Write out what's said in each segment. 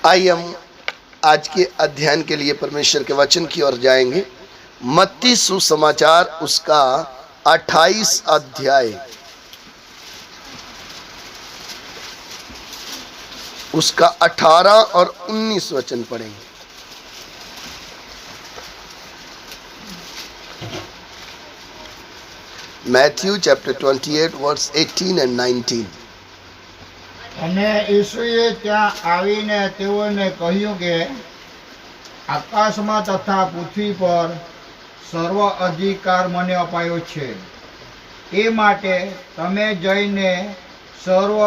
आइए हम आज के अध्ययन के लिए परमेश्वर के वचन की ओर जाएंगे। मत्ती सुसमाचार उसका 28 अध्याय, उसका 18 और 19 वचन पढ़ेंगे। Matthew chapter 28 verse 18 and 19। અને ઈસુએ ત્યાં આવીને તેઓને કહ્યું કે આકાશમાં તથા પૃથ્વી પર સર્વ અધિકાર મને અપાયો છે, એ માટે તમે જઈને સર્વ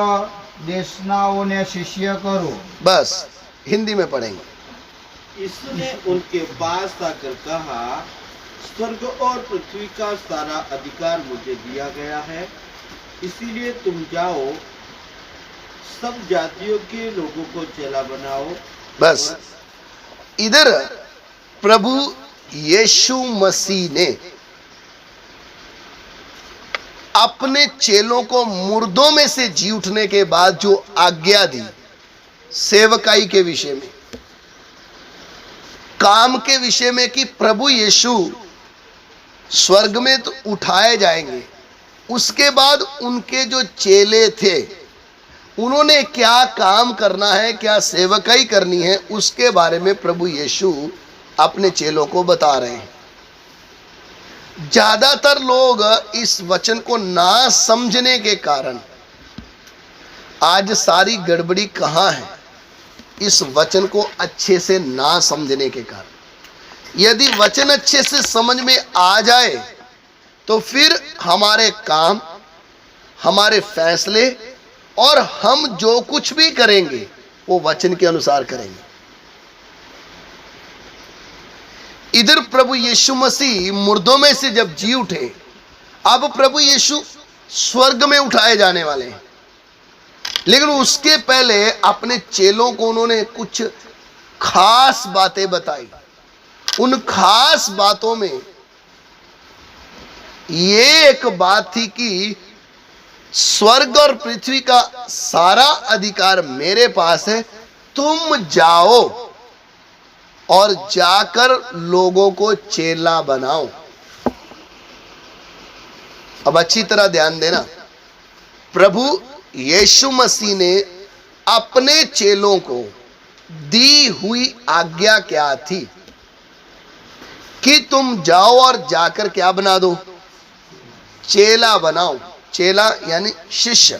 દેશનાઓને શિષ્ય કરો। बस हिंदी में पढ़ेंगे। यीशु ने उनके पास आकर कहा, स्वर्ग और पृथ्वी का सारा अधिकार मुझे दिया गया है, इसीलिए तुम जाओ, सब जातियों के लोगों को चेला बनाओ। बस इधर प्रभु यीशु मसीह ने अपने चेलों को मुर्दों में से जी उठने के बाद जो आज्ञा दी, सेवकाई के विषय में, काम के विषय में, कि प्रभु यीशु स्वर्ग में तो उठाए जाएंगे, उसके बाद उनके जो चेले थे उन्होंने क्या काम करना है, क्या सेवकाई करनी है, उसके बारे में प्रभु यीशु अपने चेलों को बता रहे हैं। ज्यादातर लोग इस वचन को ना समझने के कारण आज सारी गड़बड़ी कहाँ है, इस वचन को अच्छे से ना समझने के कारण। यदि वचन अच्छे से समझ में आ जाए तो फिर हमारे काम, हमारे फैसले और हम जो कुछ भी करेंगे वो वचन के अनुसार करेंगे। इधर प्रभु यीशु मसीह मुर्दों में से जब जी उठे, अब प्रभु यीशु स्वर्ग में उठाए जाने वाले हैं, लेकिन उसके पहले अपने चेलों को उन्होंने कुछ खास बातें बताई। उन खास बातों में ये एक बात थी कि स्वर्ग और पृथ्वी का सारा अधिकार मेरे पास है, तुम जाओ और जाकर लोगों को चेला बनाओ। अब अच्छी तरह ध्यान देना, प्रभु यीशु मसीह ने अपने चेलों को दी हुई आज्ञा क्या थी कि तुम जाओ और जाकर क्या बना दो, चेला बनाओ। चेला यानी शिष्य।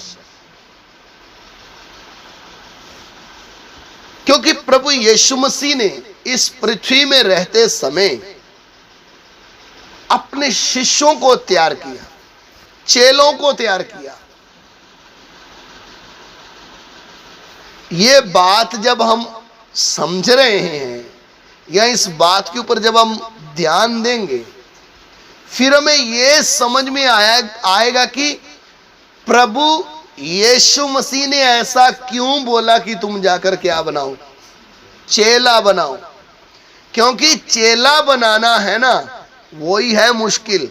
क्योंकि प्रभु यीशु मसीह ने इस पृथ्वी में रहते समय अपने शिष्यों को तैयार किया, चेलों को तैयार किया। ये बात जब हम समझ रहे हैं या इस बात के ऊपर जब हम ध्यान देंगे, फिर हमें यह समझ में आएगा कि प्रभु यीशु मसीह ने ऐसा क्यों बोला कि तुम जाकर क्या बनाओ, चेला बनाओ। क्योंकि चेला बनाना है ना, वही है मुश्किल।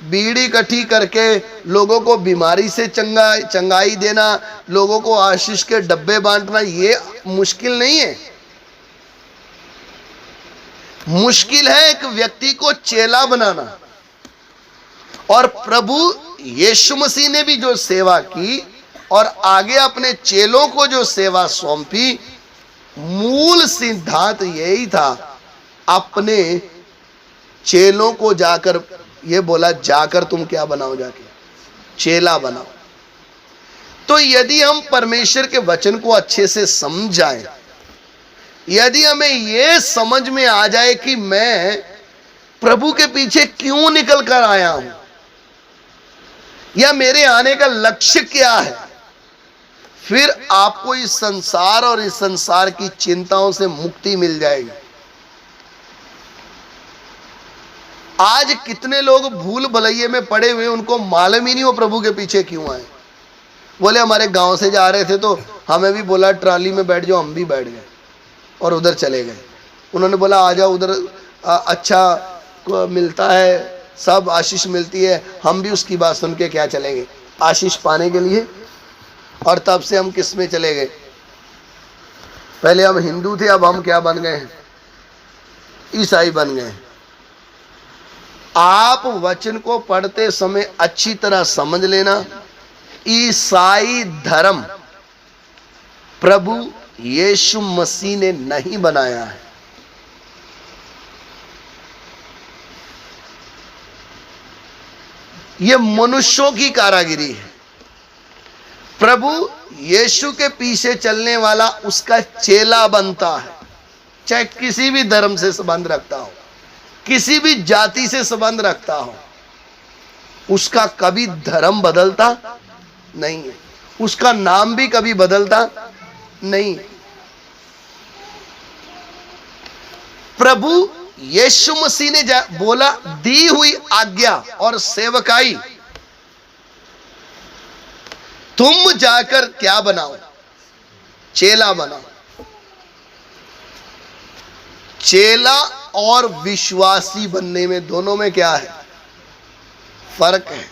बीड़ी इकट्ठी करके लोगों को बीमारी से चंगाई देना, लोगों को आशीष के डब्बे बांटना, ये मुश्किल नहीं है। मुश्किल है एक व्यक्ति को चेला बनाना। और प्रभु यीशु मसीह ने भी जो सेवा की और आगे अपने चेलों को जो सेवा सौंपी, मूल सिद्धांत यही था, अपने चेलों को जाकर ये बोला, जाकर तुम क्या बनाओ, जाके चेला बनाओ। तो यदि हम परमेश्वर के वचन को अच्छे से समझाएं, यदि हमें ये समझ में आ जाए कि मैं प्रभु के पीछे क्यों निकल कर आया हूं या मेरे आने का लक्ष्य क्या है, फिर आपको इस संसार और इस संसार की चिंताओं से मुक्ति मिल जाएगी। आज कितने लोग भूल भुलैये में पड़े हुए, उनको मालूम ही नहीं हो प्रभु के पीछे क्यों आए। बोले हमारे गांव से जा रहे थे तो हमें भी बोला ट्राली में बैठ जाओ, हम भी बैठ गए और उधर चले गए। उन्होंने बोला आ जाओ उधर, अच्छा मिलता है, सब आशीष मिलती है, हम भी उसकी बात सुन के क्या चलेंगे आशीष पाने के लिए। और तब से हम किस में चले गए, पहले हम हिंदू थे, अब हम क्या बन गए हैं? ईसाई बन गए हैं। आप वचन को पढ़ते समय अच्छी तरह समझ लेना, ईसाई धर्म प्रभु यीशु मसीह ने नहीं बनाया है। यह मनुष्यों की कारागिरी है। प्रभु यीशु के पीछे चलने वाला उसका चेला बनता है, चाहे किसी भी धर्म से संबंध रखता हो, किसी भी जाति से संबंध रखता हो, उसका कभी धर्म बदलता नहीं है, उसका नाम भी कभी बदलता नहीं। प्रभु यीशु मसीह ने बोला, दी हुई आज्ञा और सेवकाई, तुम जाकर क्या बनाओ? चेला बनाओ। चेला और विश्वासी बनने में, दोनों में क्या है? फर्क है।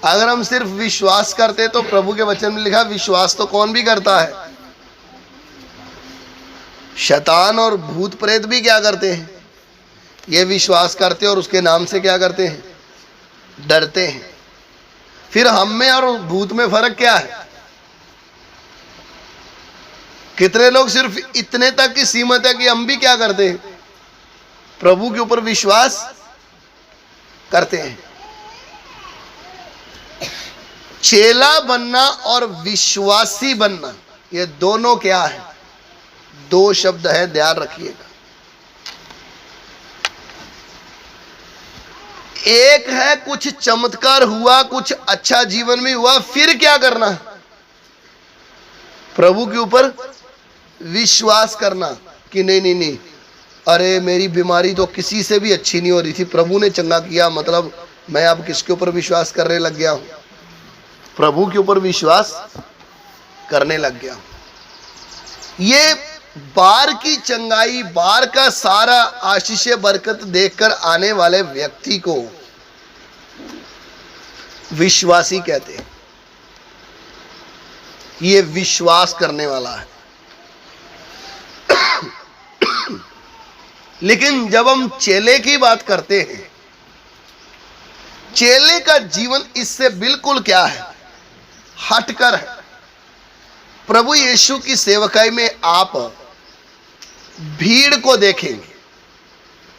अगर हम सिर्फ विश्वास करते तो प्रभु के वचन में लिखा, विश्वास तो कौन भी करता है? शैतान और भूत प्रेत भी क्या करते हैं? ये विश्वास करते और उसके नाम से क्या करते हैं? डरते हैं। फिर हम में और भूत में फर्क क्या है? कितने लोग सिर्फ इतने तक की सीमित है कि हम भी क्या करते हैं? प्रभु के ऊपर विश्वास करते हैं। चेला बनना और विश्वासी बनना, ये दोनों क्या है? दो शब्द है, ध्यान रखिएगा। एक है कुछ चमत्कार हुआ, कुछ अच्छा जीवन में हुआ, फिर क्या करना? प्रभु के ऊपर विश्वास करना कि नहीं नहीं नहीं, अरे मेरी बीमारी तो किसी से भी अच्छी नहीं हो रही थी, प्रभु ने चंगा किया, मतलब मैं अब किसके ऊपर विश्वास करने लग गया हूं? प्रभु के ऊपर विश्वास करने लग गया हूं। ये बार की चंगाई, बार का सारा आशीष बरकत देखकर आने वाले व्यक्ति को विश्वासी कहते हैं। ये विश्वास करने वाला है। लेकिन जब हम चेले की बात करते हैं, चेले का जीवन इससे बिल्कुल क्या है? हटकर है। प्रभु यीशु की सेवकाई में आप भीड़ को देखेंगे,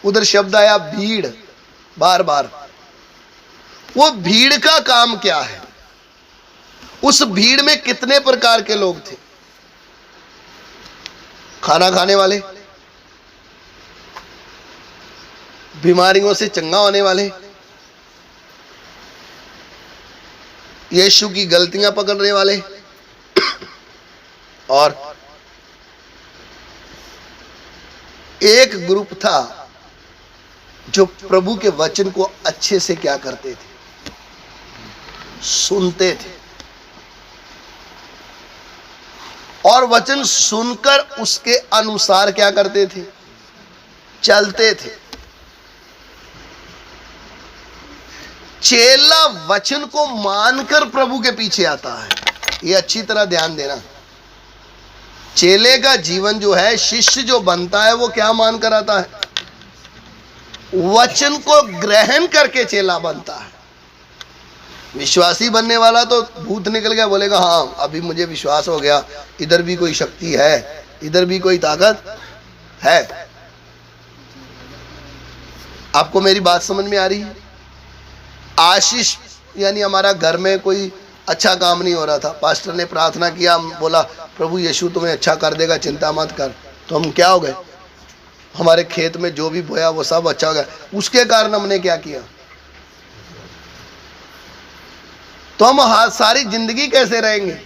उधर शब्द आया भीड़, बार बार। वो भीड़ का काम क्या है? उस भीड़ में कितने प्रकार के लोग थे? खाना खाने वाले, बीमारियों से चंगा होने वाले, यीशु की गलतियां पकड़ने वाले, और एक ग्रुप था जो प्रभु के वचन को अच्छे से क्या करते थे? सुनते थे, और वचन सुनकर उसके अनुसार क्या करते थे? चलते थे। चेला वचन को मानकर प्रभु के पीछे आता है। ये अच्छी तरह ध्यान देना। चेले का जीवन जो है, शिष्य जो बनता है, वो क्या मानकर आता है? वचन को ग्रहण करके चेला बनता है। विश्वासी बनने वाला तो भूत निकल गया, बोलेगा हाँ अभी मुझे विश्वास हो गया, इधर भी कोई शक्ति है, इधर भी कोई ताकत है। आपको मेरी बात समझ में आ रही है? आशीष यानी हमारा घर में कोई अच्छा काम नहीं हो रहा था, पास्टर ने प्रार्थना किया, बोला प्रभु यीशु तुम्हें अच्छा कर देगा, चिंता मत कर, तो हम क्या हो गए? हमारे खेत में जो भी बोया वो सब अच्छा हो गया। उसके कारण हमने क्या किया? तो हम सारी जिंदगी कैसे रहेंगे?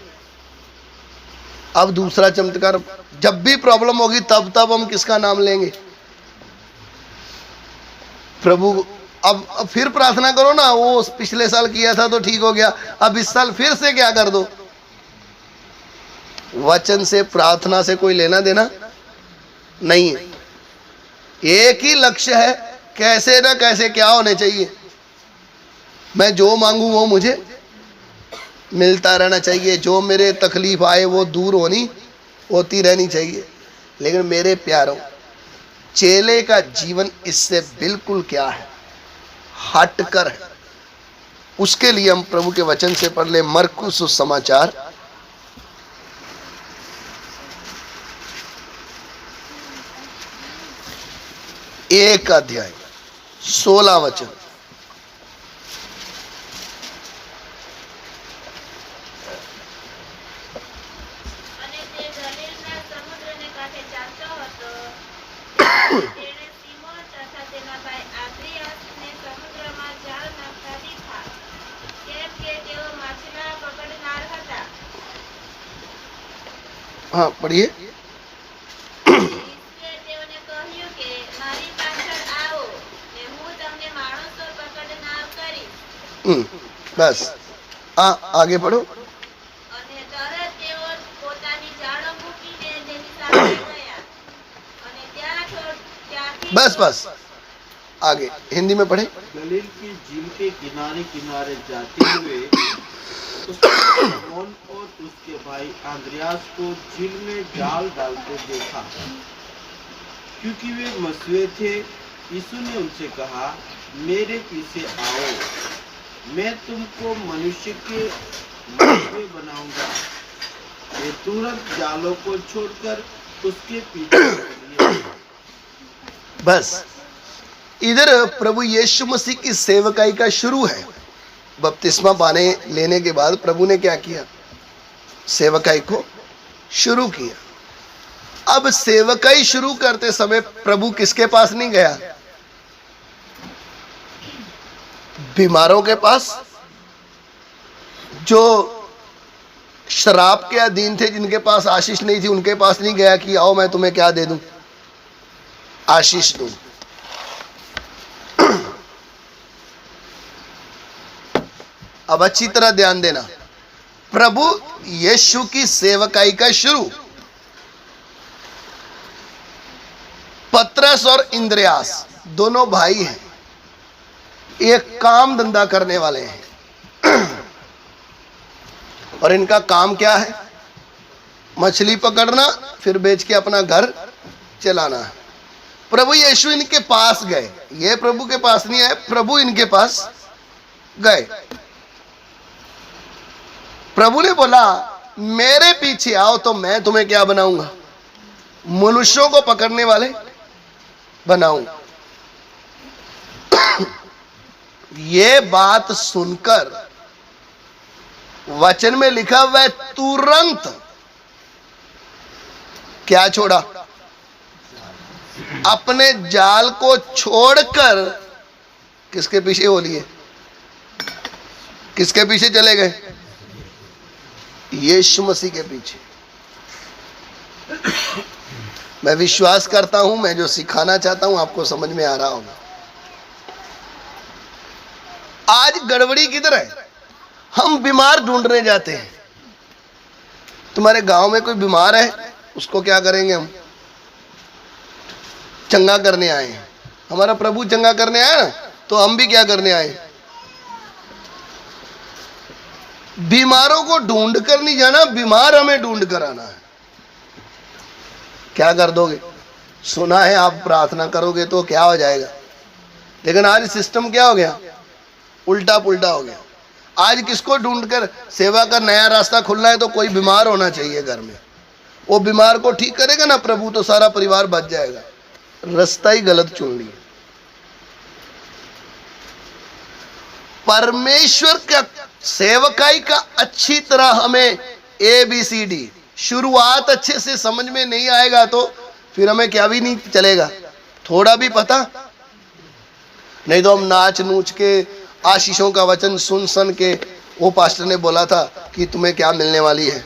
अब दूसरा चमत्कार, जब भी प्रॉब्लम होगी तब तब हम किसका नाम लेंगे? प्रभु। अब फिर प्रार्थना करो ना, वो पिछले साल किया था तो ठीक हो गया, अब इस साल फिर से क्या कर दो? वचन से, प्रार्थना से कोई लेना देना नहीं है। एक ही लक्ष्य है, कैसे ना कैसे क्या होने चाहिए? मैं जो मांगू वो मुझे मिलता रहना चाहिए, जो मेरे तकलीफ आए वो दूर होती रहनी चाहिए। लेकिन मेरे प्यारों, चेले का जीवन इससे बिल्कुल क्या है, हटकर है। उसके लिए हम प्रभु के वचन से पढ़ ले मरकुस सुसमाचार 1 अध्याय 16 वचन। અને તે ગલીલના સમુદ્રને કાંઠે ચાલતો હતો. તેણે સિમોન તથા તેના ભાઈ આંદ્રિયાસને સમુદ્રમાં જાળ નાખતા દીઠા, કેમ કે તેઓ માછલા પકડનાર હતા. हाँ पढ़िए। ઈસુએ તેઓને કહ્યું કે મારી પાછળ આવો ને હું તમને માણસો પકડનાર કરીશ. बस हाँ आगे पढ़ो। અને તરત તેઓ પોતાની જાળો મૂકીને તેની સાથે ગયા અને ત્યાંથી बस बस आगे हिंदी में पढ़े। गलील की झील के किनारे किनारे जाते हुए उसने सिमोन और उसके भाई आंद्रियास को झील में जाल डालते देखा, क्योंकि वे मछुए थे। यीशु ने उनसे कहा, मेरे पीछे आओ, मैं तुमको मनुष्य के मछुए बनाऊंगा। वे तुरंत जालों को छोड़कर उसके पीछे चले। बस इधर प्रभु यीशु मसीह की सेवकाई का शुरू है। बपतिस्मा पाने लेने के बाद प्रभु ने क्या किया, सेवकाई को शुरू किया। अब सेवकाई शुरू करते समय प्रभु किसके पास नहीं गया, बीमारों के पास, जो शराब के अधीन थे, जिनके पास आशीष नहीं थी, उनके पास नहीं गया कि आओ मैं तुम्हें क्या दे दूं, आशीष दूं। अब अच्छी तरह ध्यान देना, प्रभु यीशु की सेवकाई का शुरू पतरस और इंद्रियास दोनों भाई हैं, एक काम धंधा करने वाले हैं और इनका काम क्या है, मछली पकड़ना, फिर बेच के अपना घर चलाना है। प्रभु यीशु इनके पास गए, ये प्रभु के पास नहीं आए, प्रभु इनके पास गए। प्रभु ने बोला मेरे पीछे आओ तो मैं तुम्हें क्या बनाऊंगा, मनुष्यों को पकड़ने वाले बनाऊंगा। ये बात सुनकर वचन में लिखा हुआ है तुरंत क्या छोड़ा, अपने जाल को छोड़कर किसके पीछे हो लिए, किसके पीछे चले गए, यीशु मसीह के पीछे। मैं विश्वास करता हूं मैं जो सिखाना चाहता हूं आपको समझ में आ रहा होगा। आज गड़बड़ी किधर है, हम बीमार ढूंढने जाते हैं। तुम्हारे गांव में कोई बीमार है, उसको क्या करेंगे हम, चंगा करने आए हैं। हमारा प्रभु चंगा करने आया ना, तो हम भी क्या करने आए, बीमारों को ढूंढ कर नहीं जाना, बीमार हमें ढूंढ कर आना है। क्या कर दोगे, सुना है आप प्रार्थना करोगे तो क्या हो जाएगा, लेकिन आज सिस्टम क्या हो गया, उल्टा पुल्टा हो गया। आज किसको ढूंढकर सेवा का नया रास्ता खुलना है, तो कोई बीमार होना चाहिए घर में, वो बीमार को ठीक करेगा ना प्रभु, तो सारा परिवार बच जाएगा। रास्ता ही गलत चुन लिया। परमेश्वर का सेवकाई का अच्छी तरह हमें ABCD शुरुआत अच्छे से समझ में नहीं आएगा तो फिर हमें क्या भी नहीं चलेगा, थोड़ा भी पता नहीं तो हम नाच नूच के आशीषों का वचन सुन सुन के, वो पास्टर ने बोला था कि तुम्हें क्या मिलने वाली है,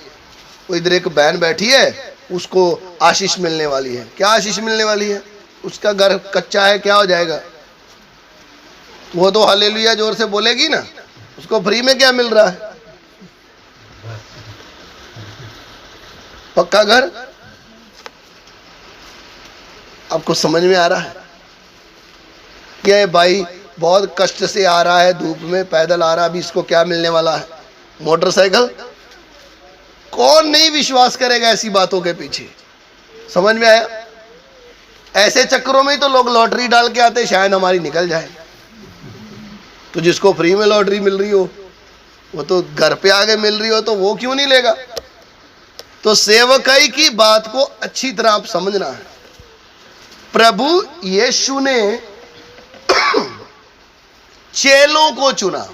वो इधर एक बहन बैठी है उसको आशीष मिलने वाली है। क्या आशीष मिलने वाली है, उसका घर कच्चा है, क्या हो जाएगा, वो तो हालेलुया जोर से बोलेगी ना, उसको फ्री में क्या मिल रहा है, पक्का घर। आपको समझ में आ रहा है क्या, ये भाई बहुत कष्ट से आ रहा है, धूप में पैदल आ रहा है, अभी इसको क्या मिलने वाला है, मोटरसाइकिल। कौन नहीं विश्वास करेगा ऐसी बातों के पीछे, समझ में आया? ऐसे चक्करों में ही तो लोग लॉटरी डाल के आते, शायद हमारी निकल जाए। तो जिसको फ्री में लॉटरी मिल रही हो, वो तो घर पे आगे मिल रही हो, तो वो क्यों नहीं लेगा? तो सेवकाई की बात को अच्छी तरह आप समझना है। प्रभु यीशु ने चेलों को चुना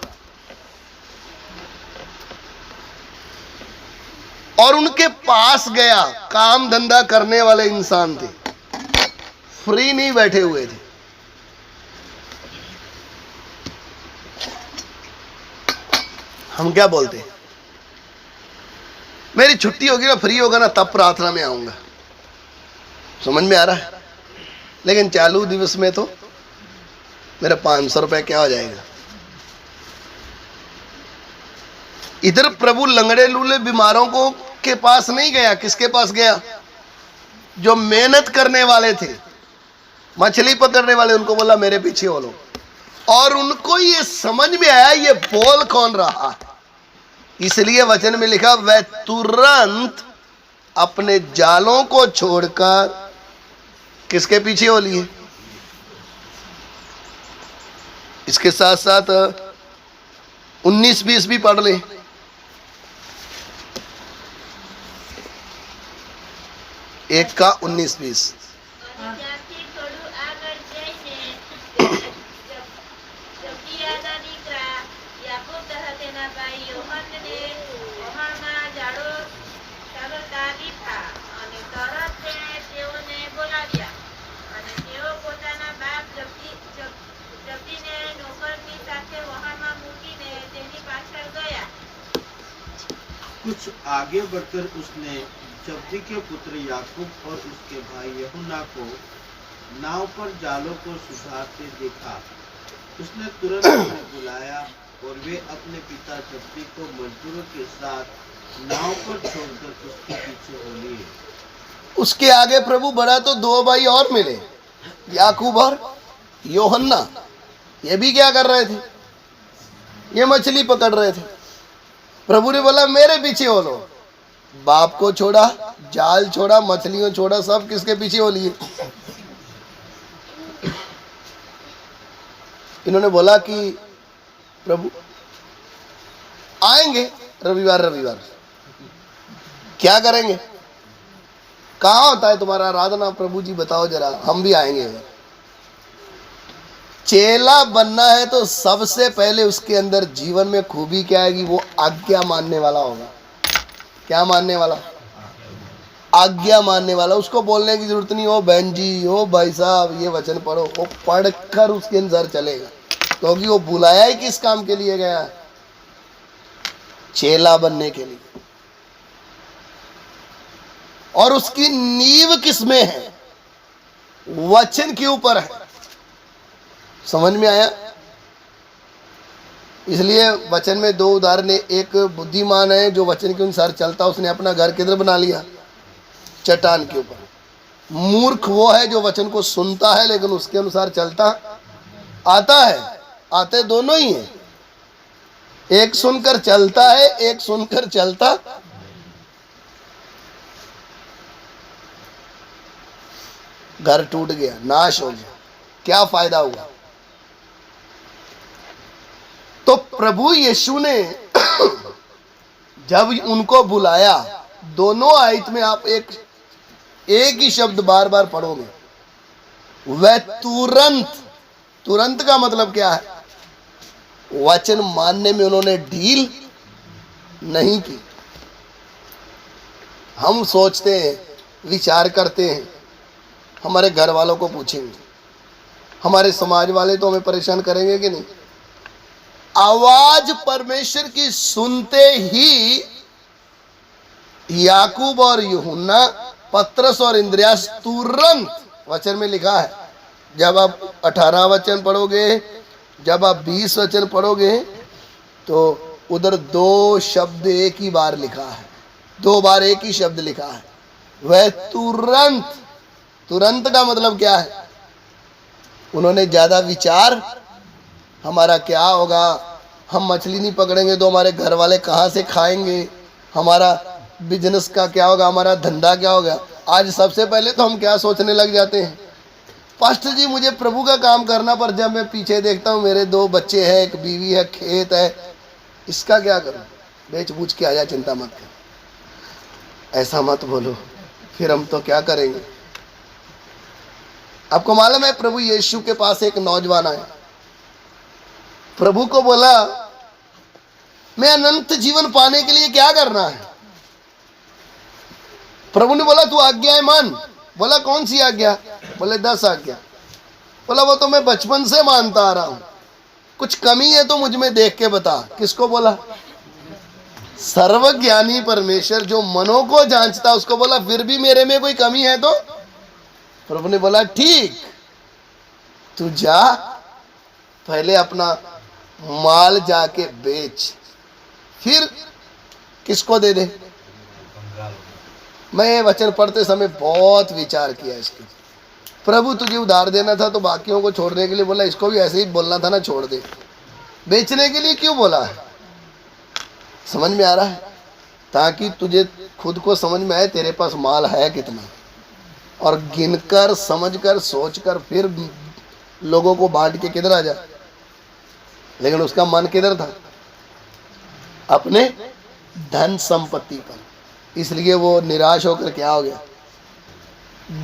और उनके पास गया। काम धंधा करने वाले इंसान थे, फ्री नहीं बैठे हुए थे। हम क्या बोलते हैं, मेरी छुट्टी होगी ना, फ्री होगा ना, तब प्रार्थना में आऊंगा। समझ में आ रहा है? लेकिन चालू दिवस में तो मेरा 500 रुपए क्या हो जाएगा। इधर प्रभु लंगड़े लूले बीमारों को के पास नहीं गया। किसके पास गया? जो मेहनत करने वाले थे, मछली पकड़ने वाले। उनको बोला मेरे पीछे हो लो। और उनको ये समझ में आया ये बोल कौन रहा है, इसलिए वचन में लिखा वह तुरंत अपने जालों को छोड़कर किसके पीछे हो लिए? इसके साथ साथ 19-20 भी पढ़ ले। एक का 19-20। અને ત્યાંથી થોડું આગળ જઈને જબદીયાના દીકરા યાકૂબ તથા તેના ભાઈ યોહાનને વહાણમાં જાડો ચાલતા દીઠા અને તરત તેણે તેઓને બોલાવ્યા અને તેઓ પોતાના બાપ જબદીને નોકરની સાથે વહાણમાં મૂકીને તેની પાછળ ગયા। कुछ आगे बढ़कर उसने जब्दी के पुत्र याकूब और उसके भाई यूहन्ना को नाव पर जालों को सुधारते देखा। उसने तुरंत उन्हें बुलाया और वे अपने पिता जब्दी को मजदूरों के साथ नाव पर छोड़कर उसके पीछे हो लिए। उसके आगे प्रभु बढ़ा तो 2 भाई और मिले, याकूब और यूहन्ना। ये भी क्या कर रहे थे? ये मछली पकड़ रहे थे। प्रभु ने बोला मेरे पीछे हो लो। बाप को छोड़ा, जाल छोड़ा, मछलियों छोड़ा, सब किसके पीछे हो लिए? इन्होंने बोला कि प्रभु आएंगे रविवार। क्या करेंगे? कहाँ होता है तुम्हारा आराधना? प्रभु जी बताओ जरा, हम भी आएंगे। चेला बनना है तो सबसे पहले उसके अंदर जीवन में खूबी क्या आएगी? वो आज्ञा मानने वाला होगा। क्या मानने वाला? आज्ञा मानने वाला। उसको बोलने की जरूरत नहीं, हो बहन जी, हो भाई साहब, ये वचन पढ़ो। वो पढ़कर उसके अंदर चलेगा, क्योंकि वो बुलाया ही किस काम के लिए गया है? चेला बनने के लिए। और उसकी नींव किसमें है? वचन के ऊपर है। समझ में आया? इसलिए वचन में 2 उदाहरण है। एक बुद्धिमान है जो वचन के अनुसार चलता, उसने अपना घर किधर बना लिया? चट्टान के ऊपर। मूर्ख वो है जो वचन को सुनता है लेकिन उसके अनुसार चलता आता है। आते दोनों ही हैं, एक सुनकर चलता है, एक सुनकर चलता। घर टूट गया, नाश हो गया, क्या फायदा हुआ? तो प्रभु यीशु ने जब उनको बुलाया, दोनों आयत में आप एक ही शब्द बार बार पढ़ोगे, वह तुरंत का मतलब क्या है? वचन मानने में उन्होंने ढील नहीं की। हम सोचते हैं, विचार करते हैं, हमारे घर वालों को पूछेंगे, हमारे समाज वाले तो हमें परेशान करेंगे कि नहीं? आवाज परमेश्वर की सुनते ही याकूब और यूहन्ना, पतरस और इंद्रियास तुरंत, वचन में लिखा है, जब आप 18 वचन पढ़ोगे, जब आप 20 वचन पढ़ोगे, तो उधर 2 शब्द एक ही बार लिखा है, 2 बार एक ही शब्द लिखा है, वह तुरंत का मतलब क्या है? उन्होंने ज्यादा विचार, हमारा क्या होगा, हम मछली नहीं पकड़ेंगे तो हमारे घर वाले कहाँ से खाएंगे, हमारा बिजनेस का क्या होगा, हमारा धंधा क्या होगा, आज सबसे पहले तो हम क्या सोचने लग जाते हैं, पास्टर जी मुझे प्रभु का काम करना, पर जब मैं पीछे देखता हूँ मेरे 2 बच्चे हैं, एक बीवी है, खेत है, इसका क्या करूँ? बेच बूझ के आ जा, चिंता मत कर। ऐसा मत बोलो, फिर हम तो क्या करेंगे। आपको मालूम है प्रभु यीशु के पास एक नौजवान आया, प्रभु को बोला मैं अनंत जीवन पाने के लिए क्या करना है? प्रभु ने बोला तू आज्ञाएं मान। बोला कौन सी आज्ञा? बोले 10 आज्ञा। बोला वो तो मैं बचपन से मानता आ रहा हूं, कुछ कमी है तो मुझ में देख के बता। किसको बोला? सर्वज्ञानी परमेश्वर जो मनों को जांचता, उसको बोला फिर भी मेरे में कोई कमी है तो? प्रभु ने बोला ठीक, तू जा, पहले अपना माल जाके बेच, फिर किसको दे दे। मैं ये वचन पढ़ते समय बहुत विचार किया इसके। प्रभु तुझे उधार देना था तो बाकियों को छोड़ने के लिए बोला, इसको भी ऐसे ही बोलना था ना, छोड़ दे। बेचने के लिए क्यों बोला है? समझ में आ रहा है? ताकि तुझे खुद को समझ में आए तेरे पास माल है कितना, और गिनकर समझकर सोचकर फिर लोगों को बांट के किधर आ जा। लेकिन उसका मन किधर था? अपने धन संपत्ति पर। इसलिए वो निराश होकर क्या हो गया?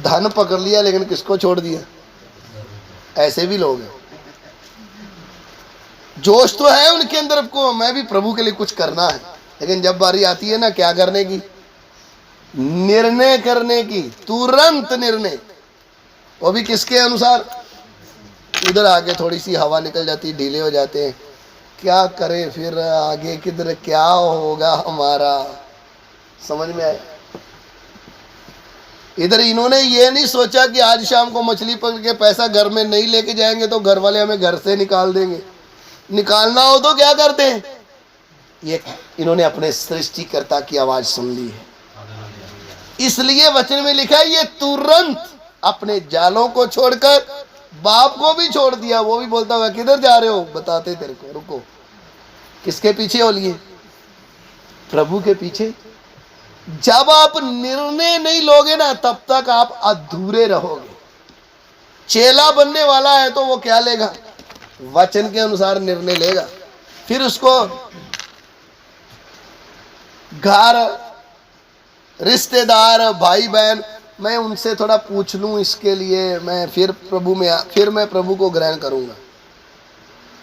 धन पकड़ लिया लेकिन किसको छोड़ दिया? ऐसे भी लोग हैं, जोश तो है उनके अंदर को मैं भी प्रभु के लिए कुछ करना है, लेकिन जब बारी आती है ना क्या करने की, निर्णय करने की, तुरंत निर्णय, वो भी किसके अनुसार? उधर आगे थोड़ी सी हवा निकल जाती, ढीले हो जाते हैं, क्या करें फिर आगे किधर क्या होगा हमारा। समझ में आया? इधर इन्होंने ये नहीं सोचा कि आज शाम को मछली पकड़ के पैसा घर में नहीं लेके जाएंगे तो घर वाले हमें घर से निकाल देंगे, निकालना हो तो क्या करते हैं। ये इन्होंने अपने सृष्टिकर्ता की आवाज सुन ली है, इसलिए वचन में लिखा है ये तुरंत अपने जालों को छोड़कर बाप को भी छोड़ दिया। वो भी बोलता हुआ किधर जा रहे हो? बताते तेरे को, रुको। किसके पीछे हो लिए? प्रभु के पीछे। जब आप निर्णय नहीं लोगे ना तब तक आप अधूरे रहोगे। चेला बनने वाला है तो वो क्या लेगा? वचन के अनुसार निर्णय लेगा। फिर उसको घर, रिश्तेदार, भाई बहन, मैं उनसे थोड़ा पूछ लूं इसके लिए, मैं फिर मैं प्रभु को ग्रहण करूंगा।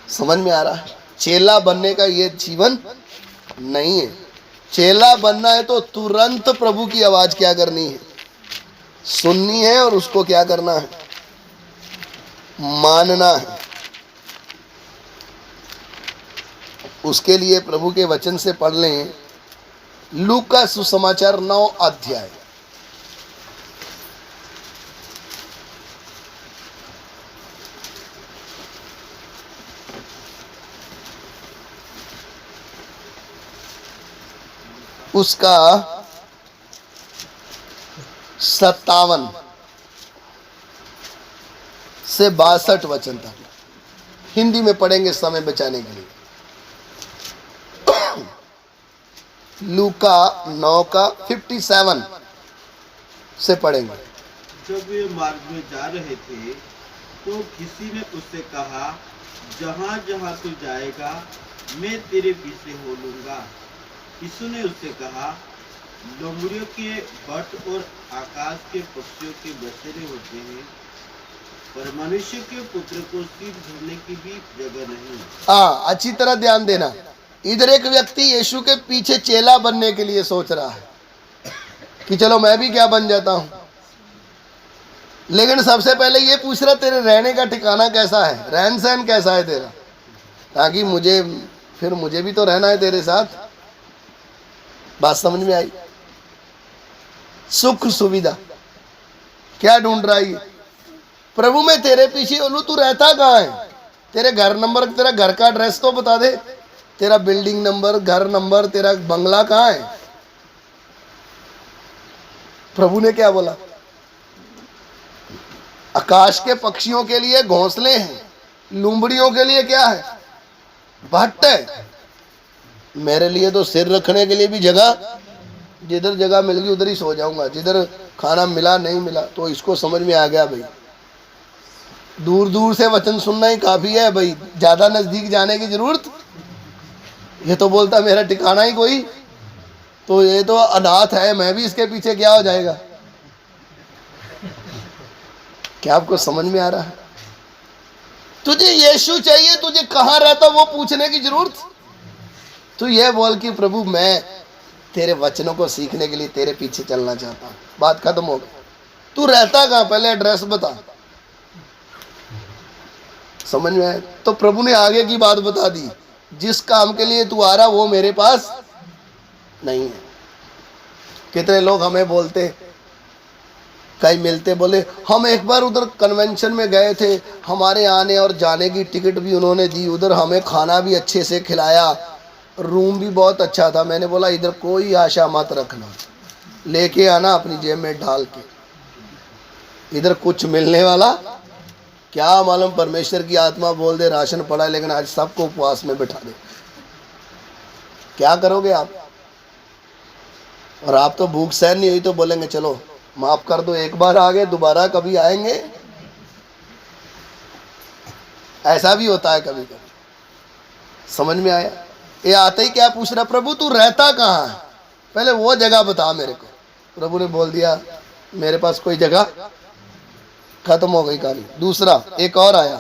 समझ में आ रहा है? चेला बनने का ये जीवन नहीं है। चेला बनना है तो तुरंत प्रभु की आवाज क्या करनी है? सुननी है, और उसको क्या करना है? मानना है। उसके लिए प्रभु के वचन से पढ़ लें लूका सुसमाचार 9 अध्याय। उसका 57 से 62 वचन तक हिंदी में पढ़ेंगे समय बचाने के लिए। लूका 9 का 57 से पढ़ेंगे। जब वे मार्ग में जा रहे थे तो किसी ने उससे कहा, जहाँ जहाँ तू जाएगा मैं तेरे पीछे हो लूंगा। यीशु ने उससे कहा, लोमड़ियों के बट और आकाश के पक्षियों के बसेरे होते हैं, पर मनुष्य के पुत्र को सिर धरने की भी जगह नहीं। हाँ, अच्छी तरह ध्यान देना। इधर एक व्यक्ति यीशु के पीछे चेला बनने के लिए सोच रहा है कि चलो मैं भी क्या बन जाता हूं, लेकिन सबसे पहले ये पूछ रहा तेरे रहने का ठिकाना कैसा है, रहन सहन कैसा है तेरा, ताकि मुझे भी तो रहना है तेरे साथ। बात समझ में आई? सुख सुविधा क्या ढूंढ रहा है? प्रभु मैं तेरे पीछे बोलूं, तू रहता कहाँ है? तेरे घर नंबर, तेरा घर का एड्रेस तो बता दे, तेरा बिल्डिंग नंबर, घर नंबर, तेरा बंगला कहाँ है? प्रभु ने क्या बोला? आकाश के पक्षियों के लिए घोंसले हैं, लूमड़ियों के लिए क्या है? भट्ट है। मेरे लिए तो सिर रखने के लिए भी जगह जिधर जगह मिल गई उधर ही सो जाऊंगा, जिधर खाना मिला नहीं मिला। तो इसको समझ में आ गया भाई दूर दूर से वचन सुनना ही काफी है भाई, ज्यादा नजदीक जाने की जरूरत। ये तो बोलता मेरा ठिकाना ही कोई, तो ये तो अनाथ है, मैं भी इसके पीछे क्या हो जाएगा। क्या आपको समझ में आ रहा है? तुझे यीशु चाहिए, तुझे कहां रहता वो पूछने की जरूरत। तू ये बोल कि प्रभु मैं तेरे वचनों को सीखने के लिए तेरे पीछे चलना चाहता हूं, बात खत्म हो गई। तू रहता कहां, पहले एड्रेस बता। समझ में आया? तो प्रभु ने आगे की बात बता दी, जिस काम के लिए तू आ रहा वो मेरे पास नहीं है। कितने लोग हमें बोलते, कई मिलते, बोले हम एक बार उधर कन्वेंशन में गए थे, हमारे आने और जाने की टिकट भी उन्होंने दी, उधर हमें खाना भी अच्छे से खिलाया, रूम भी बहुत अच्छा था। मैंने बोला इधर कोई आशा मत रखना, लेके आना अपनी जेब में डाल के, इधर कुछ मिलने वाला क्या मालूम। परमेश्वर की आत्मा बोल दे राशन पड़ा है, लेकिन आज सबको उपवास में बैठा दे, क्या करोगे आप? और आप तो भूख सहन नहीं हुई तो बोलेंगे चलो माफ कर दो, एक बार आ गए दोबारा कभी आएंगे। ऐसा भी होता है कभी कभी। समझ में आया? ये आते ही क्या पूछ रहा, प्रभु तू रहता कहाँ है, पहले वो जगह बता मेरे को। प्रभु ने बोल दिया मेरे पास कोई जगह, खत्म हो गई कहानी। दूसरा एक और आया,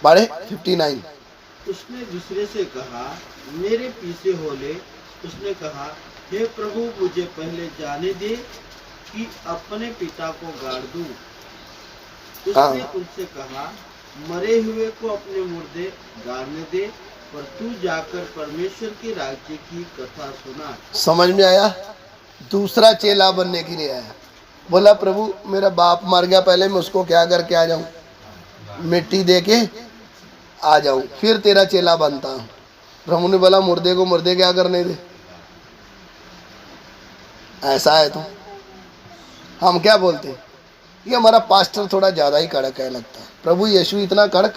पढ़े 59। उसने दूसरे से कहा मेरे पीछे हो ले। उसने कहा हे प्रभु मुझे पहले जाने दे कि अपने पिता को गाड़ दूं। उसने उनसे कहा मरे हुए को अपने मुर्दे गाड़ने दे, पर तू जाकर परमेश्वर के राज्य की कथा सुना। समझ में आया? दूसरा चेला बनने के लिए आया। बोला प्रभु मेरा बाप मर गया, पहले मैं उसको क्या करके आ जाऊं, मिट्टी दे के आ जाऊं, फिर तेरा चेला बनता हूं। प्रभु ने बोला मुर्दे को मुर्दे क्या करने दे। ऐसा है तो हम क्या बोलते, ये हमारा पास्टर थोड़ा ज्यादा ही कड़क है लगता है। प्रभु यीशु इतना कड़क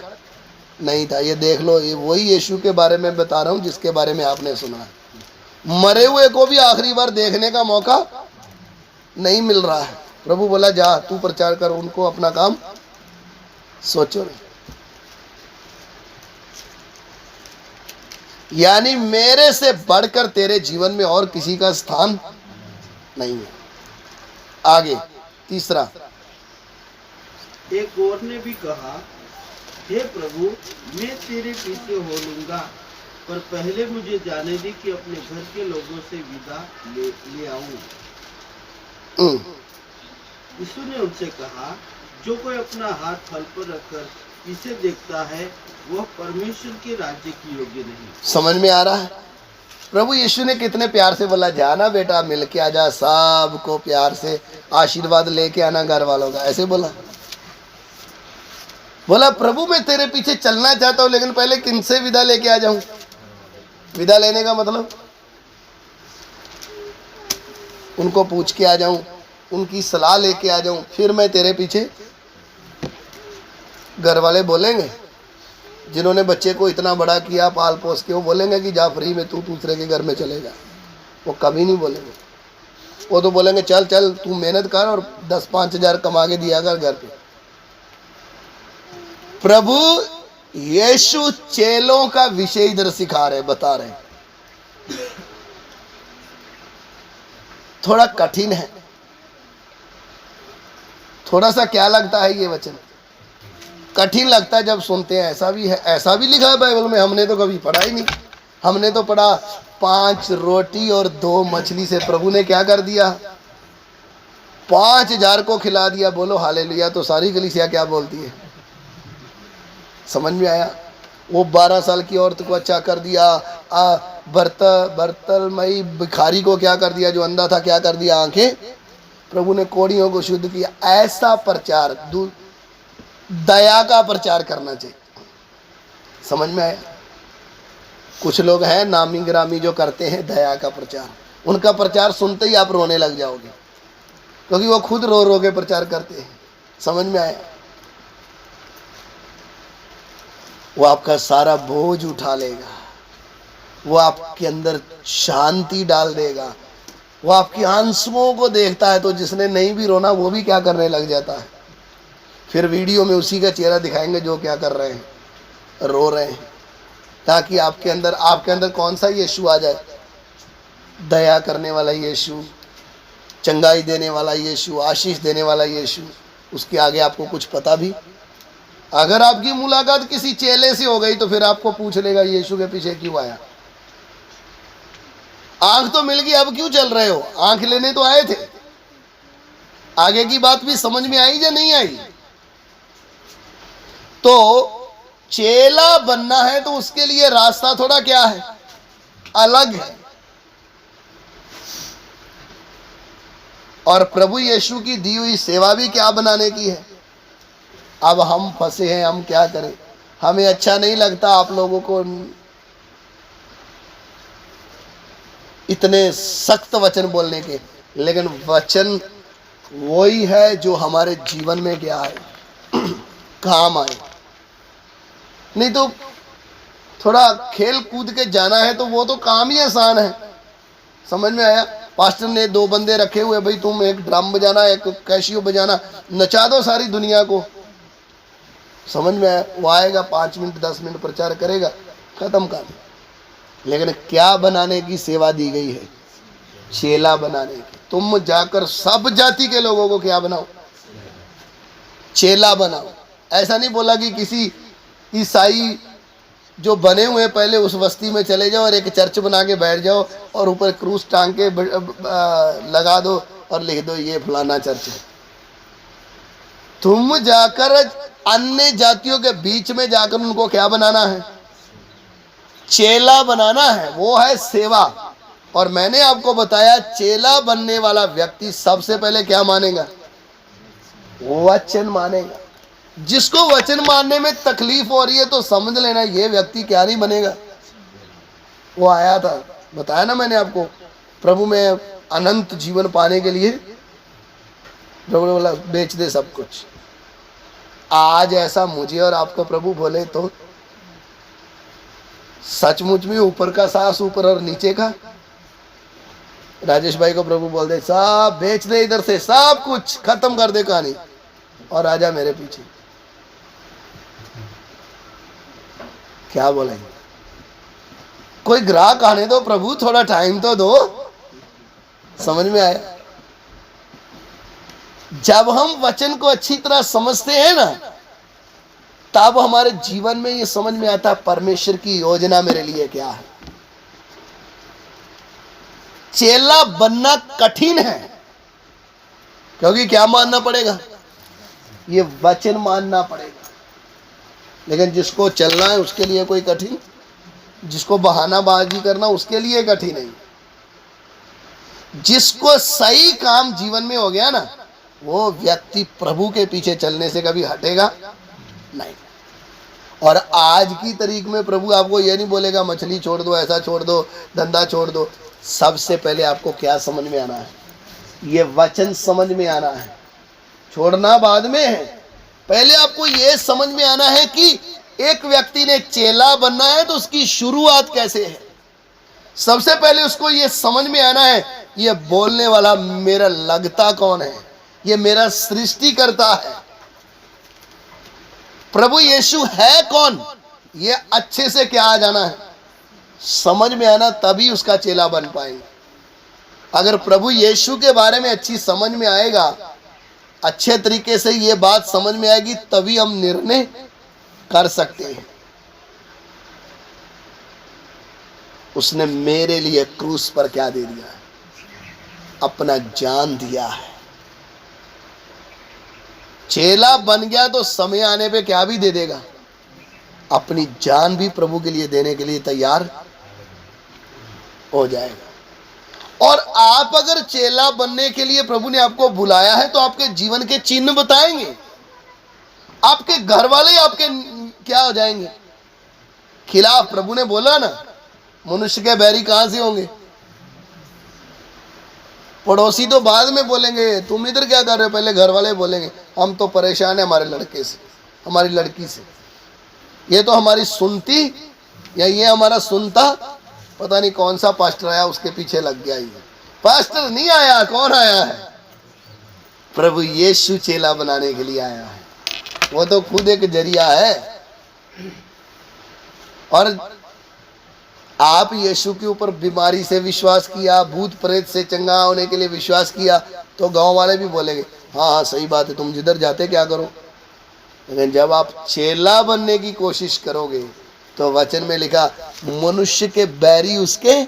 नहीं था। ये देख लो, ये वही यीशु के बारे में बता रहा हूं जिसके बारे में आपने सुना है। मरे हुए को भी आखिरी बार देखने का मौका नहीं मिल रहा है। प्रभु बोला जा तू प्रचार कर, उनको अपना काम सोचो नहीं। यानी मेरे से बढ़कर तेरे जीवन में और किसी का स्थान नहीं है। आगे तीसरा, एक और ने भी कहा हे प्रभु मैं तेरे पीछे हो लूंगा, पर पहले मुझे जाने दे कि अपने घर के लोगों से विदा ले आऊं। यीशु ने उनसे कहा जो कोई अपना हाथ फल पर रखकर इसे देखता है वह परमेश्वर के राज्य की योग्य नहीं। समझ में आ रहा है? प्रभु यीशु ने कितने प्यार से बोला जाना बेटा मिल के आ जा, सबको प्यार से आशीर्वाद लेके आना घर वालों का, ऐसे बोला। बोला प्रभु मैं तेरे पीछे चलना चाहता हूं, लेकिन पहले किनसे विदा लेके आ जाऊं। विदा लेने का मतलब उनको पूछ के आ जाऊं, उनकी सलाह लेके आ जाऊं, फिर मैं तेरे पीछे। घर वाले बोलेंगे, जिन्होंने बच्चे को इतना बड़ा किया पाल पोस के, वो बोलेंगे कि जा फ्री में तू दूसरे के घर में चले जा। वो कभी नहीं बोलेंगे। वो तो बोलेंगे चल चल तू मेहनत कर और 10-5 हजार कमा के दिया कर घर पे। प्रभु यीशु चेलों का विषय इधर सिखा रहे, बता रहे। थोड़ा कठिन है, थोड़ा सा क्या लगता है ये वचन कठिन लगता है जब सुनते हैं। ऐसा भी है, ऐसा भी लिखा है बाइबल में, हमने तो कभी पढ़ा ही नहीं। हमने तो पढ़ा 5 रोटी और 2 मछली से प्रभु ने क्या कर दिया, 5000 को खिला दिया। बोलो हालेलुया। तो सारी कलीसिया क्या बोलती है? समझ में आया? वो 12 साल की औरत को अच्छा कर दिया, बर्तलमई भिखारी को क्या कर दिया, जो अंधा था क्या कर दिया, आंखें। प्रभु ने कोढ़ियों को शुद्ध किया। ऐसा प्रचार, दया का प्रचार करना चाहिए। समझ में आया? कुछ लोग हैं नामी ग्रामी जो करते हैं दया का प्रचार, उनका प्रचार सुनते ही आप रोने लग जाओगे, क्योंकि वो खुद रो रो के प्रचार करते हैं। समझ में आया? वो आपका सारा बोझ उठा लेगा, वो आपके अंदर शांति डाल देगा। वो आपकी आंसुओं को देखता है तो जिसने नहीं भी रोना वो भी क्या करने लग जाता है। फिर वीडियो में उसी का चेहरा दिखाएंगे जो क्या कर रहे हैं, रो रहे हैं, ताकि आपके अंदर कौन सा यीशु आ जाए? दया करने वाला यीशु, चंगाई देने वाला यीशु, आशीष देने वाला यीशु। उसके आगे आपको कुछ पता भी? अगर आपकी मुलाकात किसी चेले से हो गई तो फिर आपको पूछ लेगा यीशु के पीछे क्यों आया? आंख तो मिल गई, अब क्यों चल रहे हो? आंख लेने तो आए थे। आगे की बात भी समझ में आई या नहीं आई? तो चेला बनना है तो उसके लिए रास्ता थोड़ा क्या है, अलग है। और प्रभु यीशु की दी हुई सेवा भी क्या बनाने की है। अब हम फंसे हैं, हम क्या करें? हमें अच्छा नहीं लगता आप लोगों को इतने सख्त वचन बोलने के, लेकिन वचन वही है जो हमारे जीवन में क्या है, काम आए। नहीं तो थोड़ा खेल कूद के जाना है तो वो तो काम ही आसान है। समझ में आया? पास्टर ने 2 बंदे रखे हुए, भाई तुम एक ड्रम बजाना, एक कैशियो बजाना, नचा दो सारी दुनिया को। समझ में आया? वो आएगा 5 मिनट 10 मिनट प्रचार करेगा, खत्म काम। लेकिन क्या बनाने की सेवा दी गई है? चेला बनाने की। तुम जाकर सब जाति के लोगों को क्या बनाओ? चेला बनाओ। ऐसा नहीं बोला कि किसी ईसाई जो बने हुए पहले उस बस्ती में चले जाओ और एक चर्च बना के बैठ जाओ और ऊपर क्रूस टांग के लगा दो और लिख दो ये फलाना चर्च है। तुम जाकर अन्य जातियों के बीच में जाकर उनको क्या बनाना है? चेला बनाना है। वो है सेवा। और मैंने आपको बताया चेला बनने वाला व्यक्ति सबसे पहले क्या मानेगा? वचन मानेगा। जिसको वचन मानने में तकलीफ हो रही है तो समझ लेना ये व्यक्ति क्या नहीं बनेगा। वो आया था, बताया ना मैंने आपको, प्रभु में अनंत जीवन पाने के लिए प्रभु ने बोला बेच दे सब कुछ। आज ऐसा मुझे और आपको प्रभु बोले तो सचमुच में ऊपर का सांस ऊपर और नीचे का। राजेश भाई को प्रभु बोल दे सब बेच दे, इधर से सब कुछ खत्म कर दे कहानी और आजा मेरे पीछे, क्या बोलेंगे? कोई ग्राहक आने दो प्रभु, थोड़ा टाइम तो दो। समझ में आया? जब हम वचन को अच्छी तरह समझते हैं ना, तब हमारे जीवन में ये समझ में आता है परमेश्वर की योजना मेरे लिए क्या है। चेला बनना कठिन है, क्योंकि क्या मानना पड़ेगा? ये वचन मानना पड़ेगा। लेकिन जिसको चलना है उसके लिए कोई कठिन, जिसको बहानाबाजी करना उसके लिए कठिन नहीं। जिसको सही काम जीवन में हो गया ना, वो व्यक्ति प्रभु के पीछे चलने से कभी हटेगा नहीं। और आज की तारीख में प्रभु आपको ये नहीं बोलेगा मछली छोड़ दो, ऐसा छोड़ दो, धंधा छोड़ दो। सबसे पहले आपको क्या समझ में आना है? ये वचन समझ में आना है। छोड़ना बाद में है। पहले आपको ये समझ में आना है कि एक व्यक्ति ने चेला बनना है तो उसकी शुरुआत कैसे है। सबसे पहले उसको ये समझ में आना है ये बोलने वाला मेरा लगता कौन है, ये मेरा सृष्टिकर्ता है। प्रभु यीशु है कौन, ये अच्छे से क्या आ जाना है, समझ में आना, तभी उसका चेला बन पाएंगे। अगर प्रभु यीशु के बारे में अच्छी समझ में आएगा, अच्छे तरीके से ये बात समझ में आएगी, तभी हम निर्णय कर सकते हैं। उसने मेरे लिए क्रूस पर क्या दे दिया है? अपना जान दिया है। चेला बन गया तो समय आने पे क्या भी दे देगा? अपनी जान भी प्रभु के लिए देने के लिए तैयार हो जाएगा। और आप अगर चेला बनने के लिए प्रभु ने आपको बुलाया है तो आपके जीवन के चिन्ह बताएंगे। आपके घर वाले आपके क्या हो जाएंगे? खिलाफ। प्रभु ने बोला ना, मनुष्य के बैरी कहां से होंगे? पड़ोसी तो बाद में बोलेंगे तुम इधर क्या कर रहे हो, पहले घर वाले बोलेंगे हम तो परेशान है हमारे लड़के से, हमारी लड़की से, ये तो हमारी सुनती या ये हमारा सुनता पता नहीं कौन सा पास्टर आया, उसके पीछे लग गया। ये पास्टर नहीं आया, कौन आया है? प्रभु यीशु चेला बनाने के लिए आया है। वो तो खुद एक जरिया है। और आप यीशु के ऊपर बीमारी से विश्वास किया, भूत प्रेत से चंगा होने के लिए विश्वास किया, तो गांव वाले भी बोलेंगे हाँ हाँ सही बात है, तुम जिधर जाते क्या करो। लेकिन जब आप चेला बनने की कोशिश करोगे तो वचन में लिखा मनुष्य के बैरी उसके,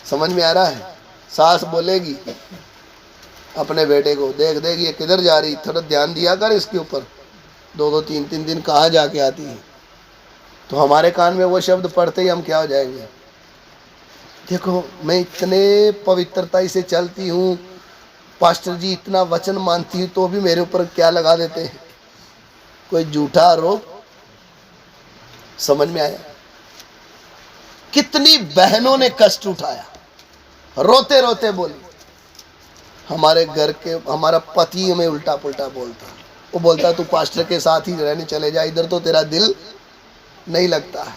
समझ में आ रहा है? सास बोलेगी अपने बेटे को, देख देख ये किधर जा रही, थोड़ा ध्यान दिया कर इसके ऊपर, 2-2 3-3 दिन कहाँ जाके आती है। तो हमारे कान में वो शब्द पढ़ते ही हम क्या हो जाएंगे? देखो मैं इतने पवित्रता से चलती हूँ, पास्टर जी इतना वचन मानती हूँ, तो भी मेरे ऊपर क्या लगा देते हैं, कोई झूठा आरोप। समझ में आया? कितनी बहनों ने कष्ट उठाया, रोते रोते बोली हमारे घर के, हमारा पति हमें उल्टा पुल्टा बोलता, वो बोलता तू पास्टर के साथ ही रहने चले जा, इधर तो तेरा दिल नहीं लगता है।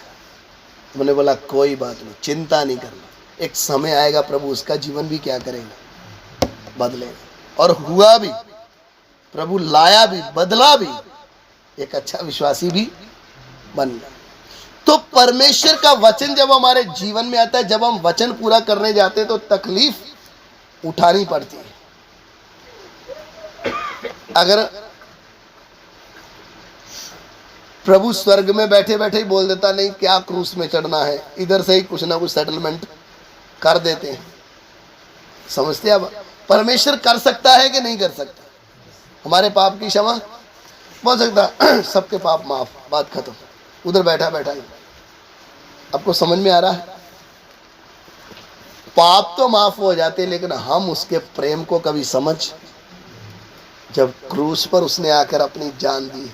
मैंने बोला कोई बात नहीं, चिंता नहीं करना, एक समय आएगा प्रभु उसका जीवन भी क्या करेगा, बदलेगा। और हुआ भी, प्रभु लाया भी, बदला भी, एक अच्छा विश्वासी भी बन गया। तो परमेश्वर का वचन जब हमारे जीवन में आता है, जब हम वचन पूरा करने जाते हैं तो तकलीफ उठानी पड़ती है। अगर प्रभु स्वर्ग में बैठे बैठे ही बोल देता नहीं क्या क्रूस में चढ़ना है, इधर से ही कुछ ना कुछ सेटलमेंट कर देते हैं। समझते हैं? अब परमेश्वर कर सकता है कि नहीं कर सकता? हमारे पाप की क्षमा बोल सकता, सबके पाप माफ, बात खत्म, उधर बैठा बैठा ही। आपको समझ में आ रहा है? पाप तो माफ हो जाते, लेकिन हम उसके प्रेम को कभी समझ, जब क्रूस पर उसने आकर अपनी जान दी,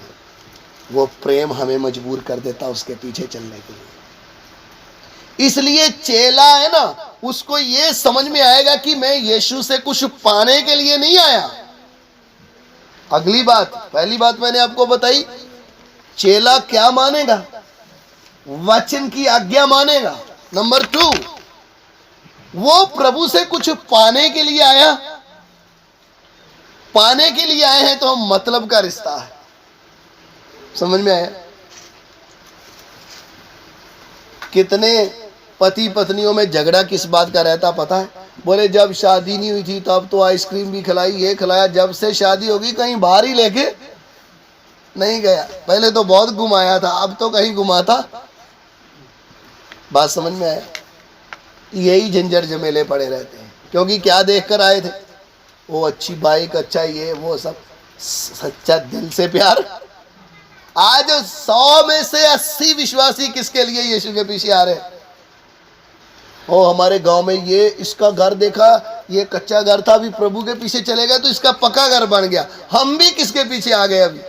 वो प्रेम हमें मजबूर कर देता उसके पीछे चलने के लिए। इसलिए चेला है ना, उसको ये समझ में आएगा कि मैं यीशु से कुछ पाने के लिए नहीं आया। अगली बात, पहली बात मैंने आपको बताई, चेला क्या मानेगा? वचन की आज्ञा मानेगा। नंबर 2, वो प्रभु से कुछ पाने के लिए आया। पाने के लिए आए हैं तो मतलब का रिश्ता है। समझ में आया? कितने पति पत्नियों में झगड़ा किस बात का रहता पता है? बोले जब शादी नहीं हुई थी तब तो आइसक्रीम भी खिलाई, ये खिलाया, जब से शादी होगी कहीं बाहर ही लेके नहीं गया। पहले तो बहुत घुमाया था, अब तो कहीं घुमाता। बात समझ में आया? यही झंझट झमेले पड़े रहते हैं। क्योंकि क्या देख कर आए थे? वो अच्छी बाइक, अच्छा ये वो सब, सच्चा दिल से प्यार। आज 100 में से 80 विश्वासी किसके लिए यीशु के पीछे आ रहे हैं? ओ हमारे गांव में ये इसका घर देखा, ये कच्चा घर था, अभी प्रभु के पीछे चले गए तो इसका पक्का घर बन गया। हम भी किसके पीछे आ गए? अभी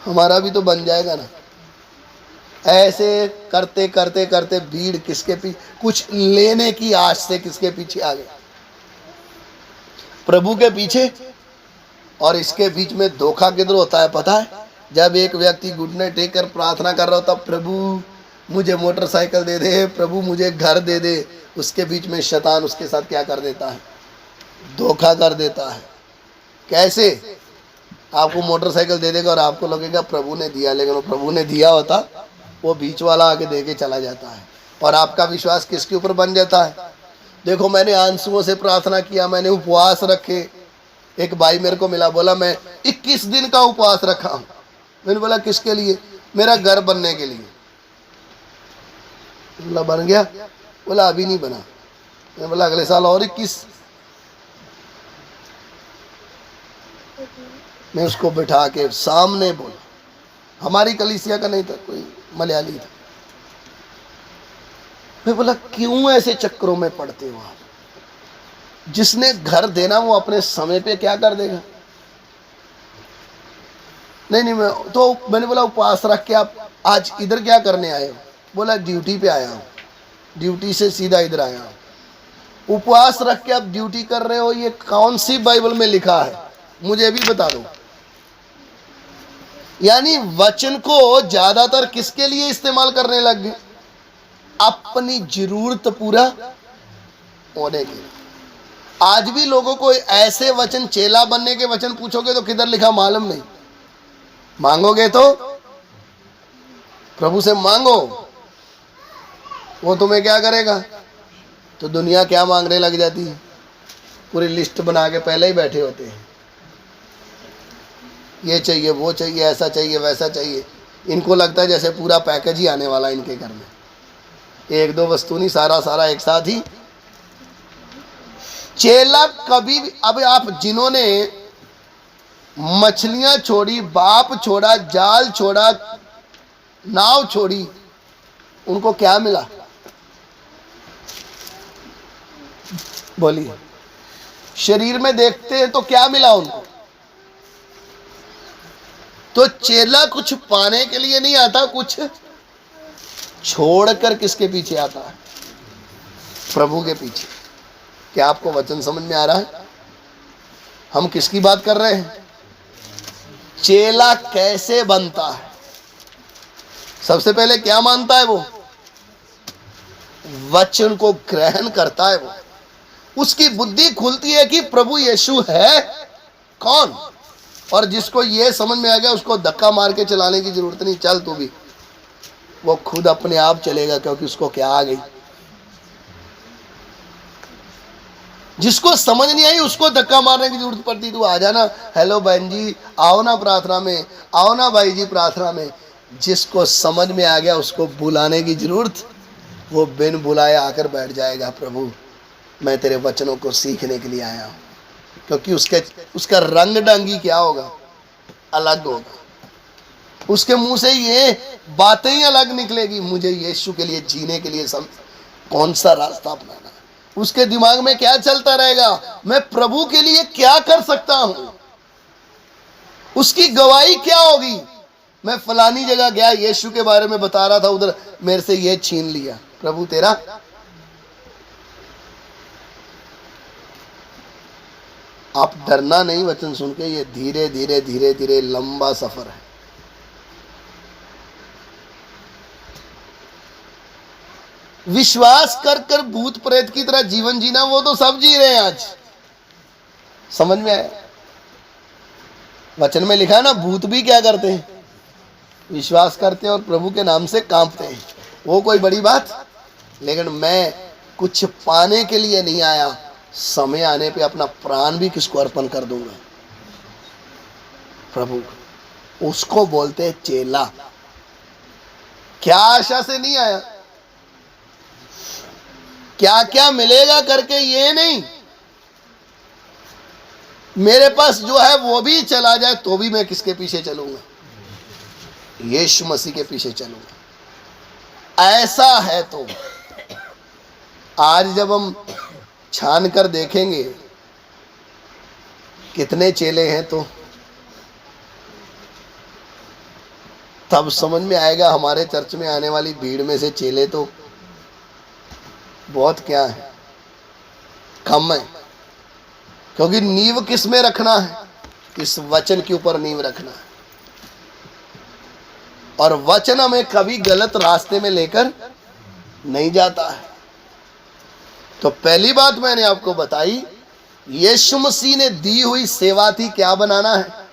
हमारा भी तो बन जाएगा ना। ऐसे करते करते करते भीड़ किसके पीछे, कुछ लेने की आश से किसके पीछे आ गए? प्रभु के पीछे। और इसके बीच में धोखा किधर होता है पता है? जब एक व्यक्ति घुटने टेक कर प्रार्थना कर रहा होता, प्रभु मुझे मोटरसाइकिल दे दे, प्रभु मुझे घर दे दे, उसके बीच में शैतान उसके साथ क्या कर देता है? धोखा कर देता है। कैसे? आपको मोटरसाइकिल दे देगा और आपको लगेगा प्रभु ने दिया, लेकिन वो प्रभु ने दिया होता, वो बीच वाला आके दे के चला जाता है। और आपका विश्वास किसके ऊपर बन जाता है? देखो मैंने आंसुओं से प्रार्थना किया, मैंने उपवास रखे। एक भाई मेरे को मिला, बोला मैं 21 दिन का उपवास रखा हूं। मैंने बोला किसके लिए? मेरा घर बनने के लिए। बोला बन गया? बोला अभी नहीं बना। मैंने बोला अगले साल और 21। मैं उसको बिठा के सामने बोला, हमारी कलीसिया का नहीं था, कोई मलयाली था। मैं बोला क्यों ऐसे चक्करों में पड़ते हो आप? जिसने घर देना वो अपने समय पे क्या कर देगा? नहीं मैंने बोला उपवास रख के आप आज इधर क्या करने आए हो? बोला ड्यूटी पे आया हूँ, ड्यूटी से सीधा इधर आया हूँ। उपवास रख के आप ड्यूटी कर रहे हो, ये कौन सी बाइबल में लिखा है? मुझे भी बता दो। यानी वचन को ज्यादातर किसके लिए इस्तेमाल करने लग गए? अपनी जरूरत पूरा होने के लिए। आज भी लोगों को ऐसे वचन, चेला बनने के वचन पूछोगे तो किधर लिखा मालूम नहीं। मांगोगे तो प्रभु से मांगो, वो तुम्हें क्या करेगा? तो दुनिया क्या मांगने लग जाती है, पूरी लिस्ट बना के पहले ही बैठे होते हैं, ये चाहिए, वो चाहिए, ऐसा चाहिए, वैसा चाहिए। इनको लगता है जैसे पूरा पैकेज ही आने वाला है इनके घर में, एक दो वस्तु नहीं, सारा सारा एक साथ ही। चेला कभी भी, अब आप जिन्होंने मछलियां छोड़ी, बाप छोड़ा, जाल छोड़ा, नाव छोड़ी, उनको क्या मिला? बोलिए। शरीर में देखते हैं तो क्या मिला उनको? तो चेला कुछ पाने के लिए नहीं आता, कुछ छोड़कर किसके पीछे आता है? प्रभु के पीछे। क्या आपको वचन समझ में आ रहा है? हम किसकी बात कर रहे हैं? चेला कैसे बनता है? सबसे पहले क्या मानता है वो? वचन को ग्रहण करता है वो। उसकी बुद्धि खुलती है कि प्रभु यीशु है कौन। और जिसको ये समझ में आ गया उसको धक्का मार के चलाने की जरूरत नहीं, चल तू भी, वो खुद अपने आप चलेगा, क्योंकि उसको क्या आ गई। जिसको समझ नहीं आई उसको धक्का मारने की जरूरत पड़ती, तू आ जाना, हेलो बहन जी आओ ना प्रार्थना में, आओ ना भाई जी प्रार्थना में। जिसको समझ में आ गया उसको बुलाने की जरूरत, वो बिन बुलाए आकर बैठ जाएगा, प्रभु मैं तेरे वचनों को सीखने के लिए आया हूं। क्योंकि उसका रंग ढंग ही क्या होगा? अलग होगा। उसके मुंह से ये बातें ही अलग निकलेगी, मुझे यीशु के लिए जीने के लिए कौन सा रास्ता अपनाना है। उसके दिमाग में क्या चलता रहेगा? मैं प्रभु के लिए क्या कर सकता हूं। उसकी गवाही क्या होगी? मैं फलानी जगह गया, यीशु के बारे में बता रहा था, उधर मेरे से ये छीन लिया। प्रभु तेरा आप डरना नहीं वचन सुन के, ये धीरे धीरे धीरे धीरे लंबा सफर है। विश्वास कर कर भूत प्रेत की तरह जीवन जीना, वो तो सब जी रहे हैं आज। समझ में आया? वचन में लिखा है ना, भूत भी क्या करते हैं? विश्वास करते हैं और प्रभु के नाम से कांपते हैं। वो कोई बड़ी बात? लेकिन मैं कुछ पाने के लिए नहीं आया, समय आने पे अपना प्राण भी किसको अर्पण कर दूंगा? प्रभु। उसको बोलते हैं चेला। क्या आशा से नहीं आया, क्या क्या मिलेगा करके ये नहीं, मेरे पास जो है वो भी चला जाए तो भी मैं किसके पीछे चलूंगा? यीशु मसीह के पीछे चलूंगा। ऐसा है तो आज जब हम छान कर देखेंगे कितने चेले हैं, तो तब समझ में आएगा हमारे चर्च में आने वाली भीड़ में से चेले तो बहुत क्या है, कम है। क्योंकि नींव किस में रखना है? इस वचन के ऊपर नींव रखना है। और वचन हमें कभी गलत रास्ते में लेकर नहीं जाता है। तो पहली बात मैंने आपको बताई, यीशु मसीह ने दी हुई सेवा थी क्या बनाना है?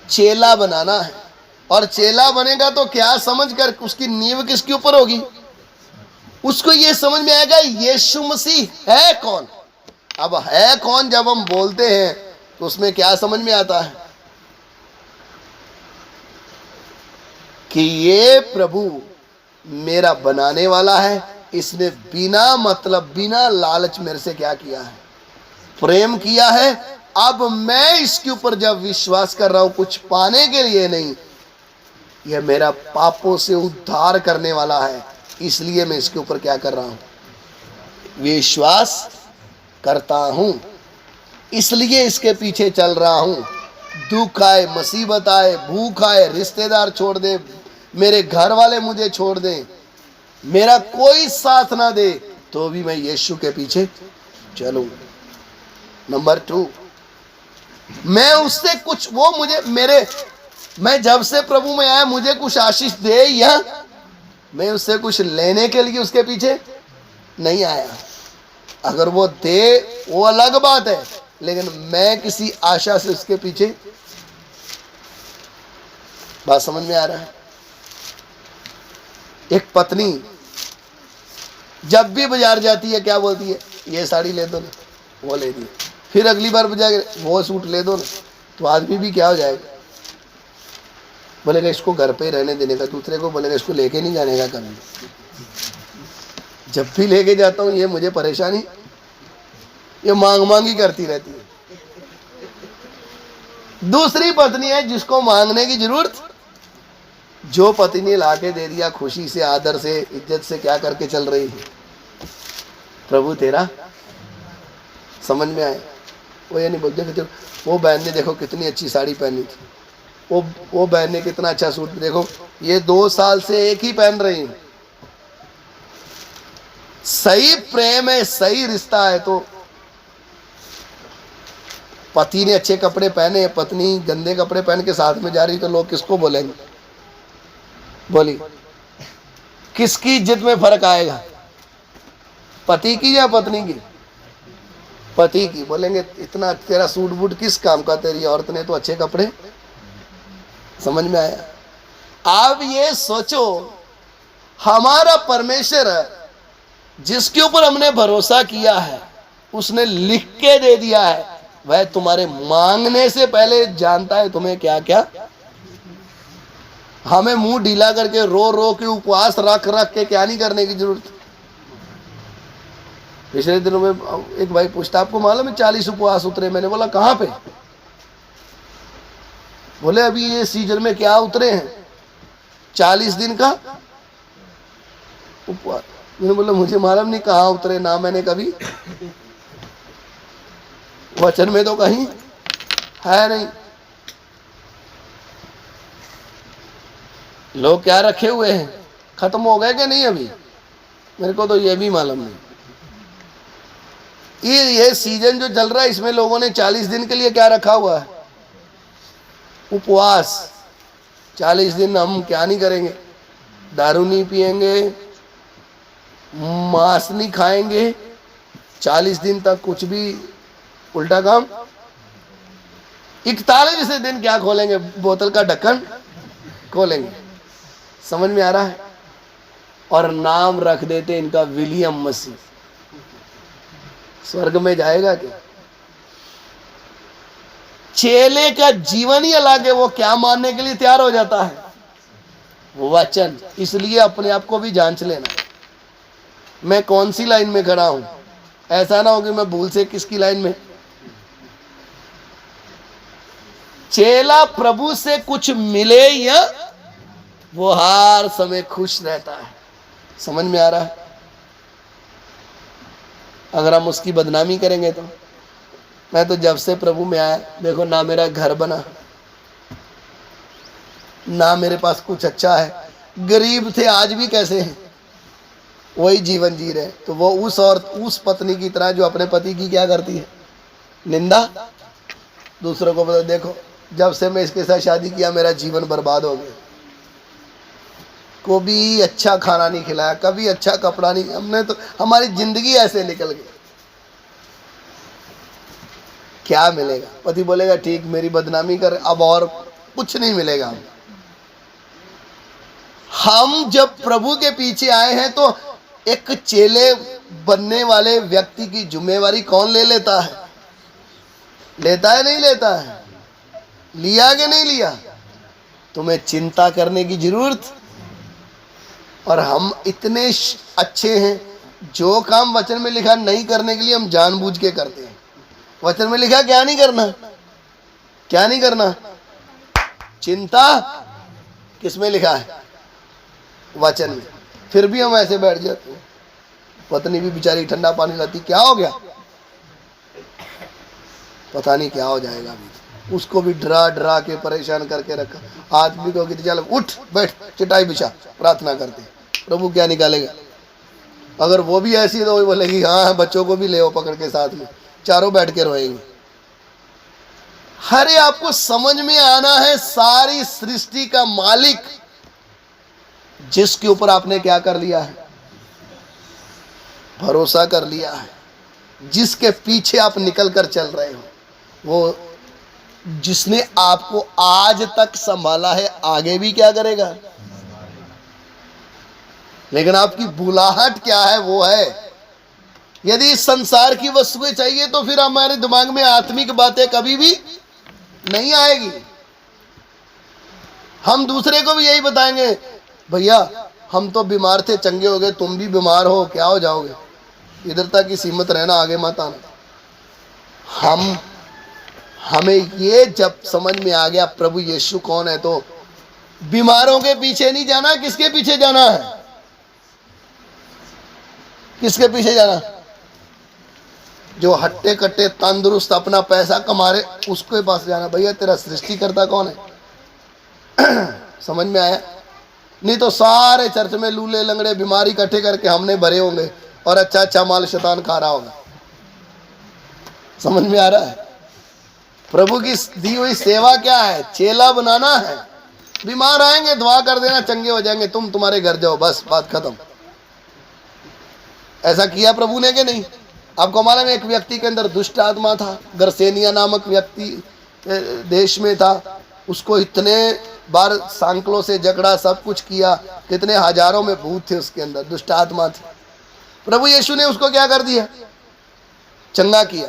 चेला बनाना है। और चेला बनेगा तो क्या समझ कर, उसकी नींव किसके ऊपर होगी? उसको ये समझ में आएगा यीशु मसीह है कौन। अब है कौन जब हम बोलते हैं तो उसमें क्या समझ में आता है कि ये प्रभु मेरा बनाने वाला है, इसने बिना मतलब बिना लालच मेरे से क्या किया है? प्रेम किया है। अब मैं इसके ऊपर जब विश्वास कर रहा हूं, कुछ पाने के लिए नहीं, यह मेरा पापों से उद्धार करने वाला है, इसलिए मैं इसके ऊपर क्या कर रहा हूं? विश्वास करता हूं, इसलिए इसके पीछे चल रहा हूं। दुख आए, मुसीबत आए, भूख आए, रिश्तेदार छोड़ दे, मेरे घर वाले मुझे छोड़ दें, मेरा कोई साथ ना दे, तो भी मैं यीशु के पीछे चलूं। नंबर 2, मैं उससे कुछ, वो मुझे मैं जब से प्रभु में आया मुझे कुछ आशीष दे या मैं उससे कुछ लेने के लिए उसके पीछे नहीं आया। अगर वो दे वो अलग बात है, लेकिन मैं किसी आशा से उसके पीछे। बात समझ में आ रहा है? एक पत्नी जब भी बाजार जाती है क्या बोलती है? ये साड़ी ले दो ना, वो ले दी। फिर अगली बार बाजार वो सूट ले दो ना, तो आदमी भी क्या हो जाएगा, बोलेगा इसको घर पे ही रहने देने का, दूसरे को बोलेगा इसको लेके नहीं जाने का कभी। जब भी लेके जाता हूँ ये मुझे परेशानी, ये मांग ही करती रहती है। दूसरी पत्नी है जिसको मांगने की जरूरत, जो पति ने लाके दे दिया खुशी से, आदर से, इज्जत से, क्या करके चल रही है। प्रभु तेरा समझ में आए? वो ये नहीं बोलते वो बहन ने देखो कितनी अच्छी साड़ी पहनी थी, वो बहन ने कितना अच्छा सूट, देखो ये 2 साल से एक ही पहन रही है। सही प्रेम है, सही रिश्ता है तो पति ने अच्छे कपड़े पहने, पत्नी गंदे कपड़े पहन के साथ में जा रही, तो लोग किसको बोलेंगे? बोली किसकी इज्जत में फर्क आएगा? पति की या पत्नी की? पति की। बोलेंगे इतना तेरा सूट बूट किस काम का, तेरी औरत ने तो अच्छे कपड़े। समझ में आया? आप ये सोचो, हमारा परमेश्वर जिसके ऊपर हमने भरोसा किया है, उसने लिख के दे दिया है, वह तुम्हारे मांगने से पहले जानता है तुम्हें क्या क्या। हमें मुंह ढीला करके रो रो के उपवास रख रख के क्या नहीं करने की जरूरत। पिछले दिनों में एक भाई पूछता, आपको मालूम है 40 उपवास उतरे? मैंने बोला कहाँ पे? बोले अभी ये सीजन में क्या उतरे हैं, 40 दिन का उपवास। मैंने बोला मुझे मालूम नहीं कहाँ उतरे, ना मैंने कभी वचन में तो कहीं है नहीं। लोग क्या रखे हुए हैं, खत्म हो गए कि नहीं अभी? मेरे को तो ये भी मालूम नहीं। ये सीजन जो चल रहा है इसमें लोगों ने 40 दिन के लिए क्या रखा हुआ है? उपवास। 40 दिन हम क्या नहीं करेंगे? दारू नहीं पिएंगे, मांस नहीं खाएंगे, 40 दिन तक कुछ भी उल्टा काम। 41वें दिन क्या खोलेंगे? बोतल का ढक्कन खोलेंगे। समझ में आ रहा है? और नाम रख देते इनका विलियम मसीह। स्वर्ग में जाएगा क्या? चेले का जीवन ही अलग है, वो क्या मानने के लिए तैयार हो जाता है? वचन। इसलिए अपने आप को भी जांच लेना, मैं कौन सी लाइन में खड़ा हूं। ऐसा ना हो कि मैं भूल से किसकी लाइन में। चेला प्रभु से कुछ मिले या वो हर समय खुश रहता है। समझ में आ रहा है? अगर हम उसकी बदनामी करेंगे तो। मैं तो जब से प्रभु में आया, देखो ना मेरा घर बना, ना मेरे पास कुछ अच्छा है, गरीब थे आज भी कैसे हैं, वही जीवन जी रहे। तो वो उस पत्नी की तरह जो अपने पति की क्या करती है? निंदा। दूसरों को बता, देखो जब से मैं इसके साथ शादी किया मेरा जीवन बर्बाद हो गया, कभी अच्छा खाना नहीं खिलाया, कभी अच्छा कपड़ा नहीं, हमने तो हमारी जिंदगी ऐसे निकल गई। क्या मिलेगा? पति बोलेगा ठीक मेरी बदनामी कर, अब और कुछ नहीं मिलेगा। हम जब प्रभु के पीछे आए हैं तो एक चेले बनने वाले व्यक्ति की जिम्मेवारी कौन ले लेता है? लेता है नहीं लेता है? लिया कि नहीं लिया? तुम्हें चिंता करने की जरूरत। और हम इतने अच्छे हैं, जो काम वचन में लिखा नहीं करने के लिए हम जानबूझ के करते हैं। वचन में लिखा क्या नहीं करना, क्या नहीं करना? चिंता किसमें लिखा है? वचन में। फिर भी हम ऐसे बैठ जाते हैं। पत्नी भी बेचारी ठंडा पानी लाती, क्या हो गया? पता नहीं क्या हो जाएगा अभी। उसको भी डरा डरा के परेशान करके रखा। आदमी को कहते चल उठ बैठ चटाई बिछा, प्रार्थना करते। प्रभु क्या निकालेगा? अगर वो भी ऐसी तो वो बोलेगी हाँ बच्चों को भी ले आओ पकड़ के साथ में, चारों बैठ के रोएंगे। हरे आपको समझ में आना है, सारी सृष्टि का मालिक जिसके ऊपर आपने क्या कर लिया है, भरोसा कर लिया है, जिसके पीछे आप निकल कर चल रहे हो, वो जिसने आपको आज तक संभाला है आगे भी क्या करेगा। लेकिन आपकी बुलाहट क्या है, वो है यदि इस संसार की वस्तुएं चाहिए तो फिर हमारे दिमाग में आत्मिक बातें कभी भी नहीं आएगी। हम दूसरे को भी यही बताएंगे, भैया हम तो बीमार थे, चंगे हो गए, तुम भी बीमार हो, क्या हो जाओगे, इधर तक ही सीमित रहना, आगे मत आना। हमें ये जब समझ में आ गया प्रभु यीशु कौन है, तो बीमारों के पीछे नहीं जाना, किसके पीछे जाना है, किसके पीछे जाना, जो हट्टे कट्टे तंदुरुस्त अपना पैसा कमा रहे उसके पास जाना। भैया तेरा सृष्टिकर्ता कौन है समझ में आया। नहीं तो सारे चर्च में लूले लंगड़े बीमारी इकट्ठे करके हमने भरे होंगे और अच्छा अच्छा माल शैतान खा रहा होगा। समझ में आ रहा है। प्रभु की दी हुई सेवा क्या है, चेला बनाना है। बीमार आएंगे दुआ कर देना, चंगे हो जाएंगे, तुम तुम्हारे घर जाओ, बस बात खत्म। ऐसा किया प्रभु ने कि नहीं। आपको मालूम है एक व्यक्ति के अंदर दुष्ट आत्मा था, गरसेनिया नामक व्यक्ति देश में था। उसको इतने बार सांकलों से जकड़ा, सब कुछ किया, कितने हजारों में भूत थे उसके अंदर, दुष्ट आत्मा थी। प्रभु यीशु ने उसको क्या कर दिया, चंगा किया।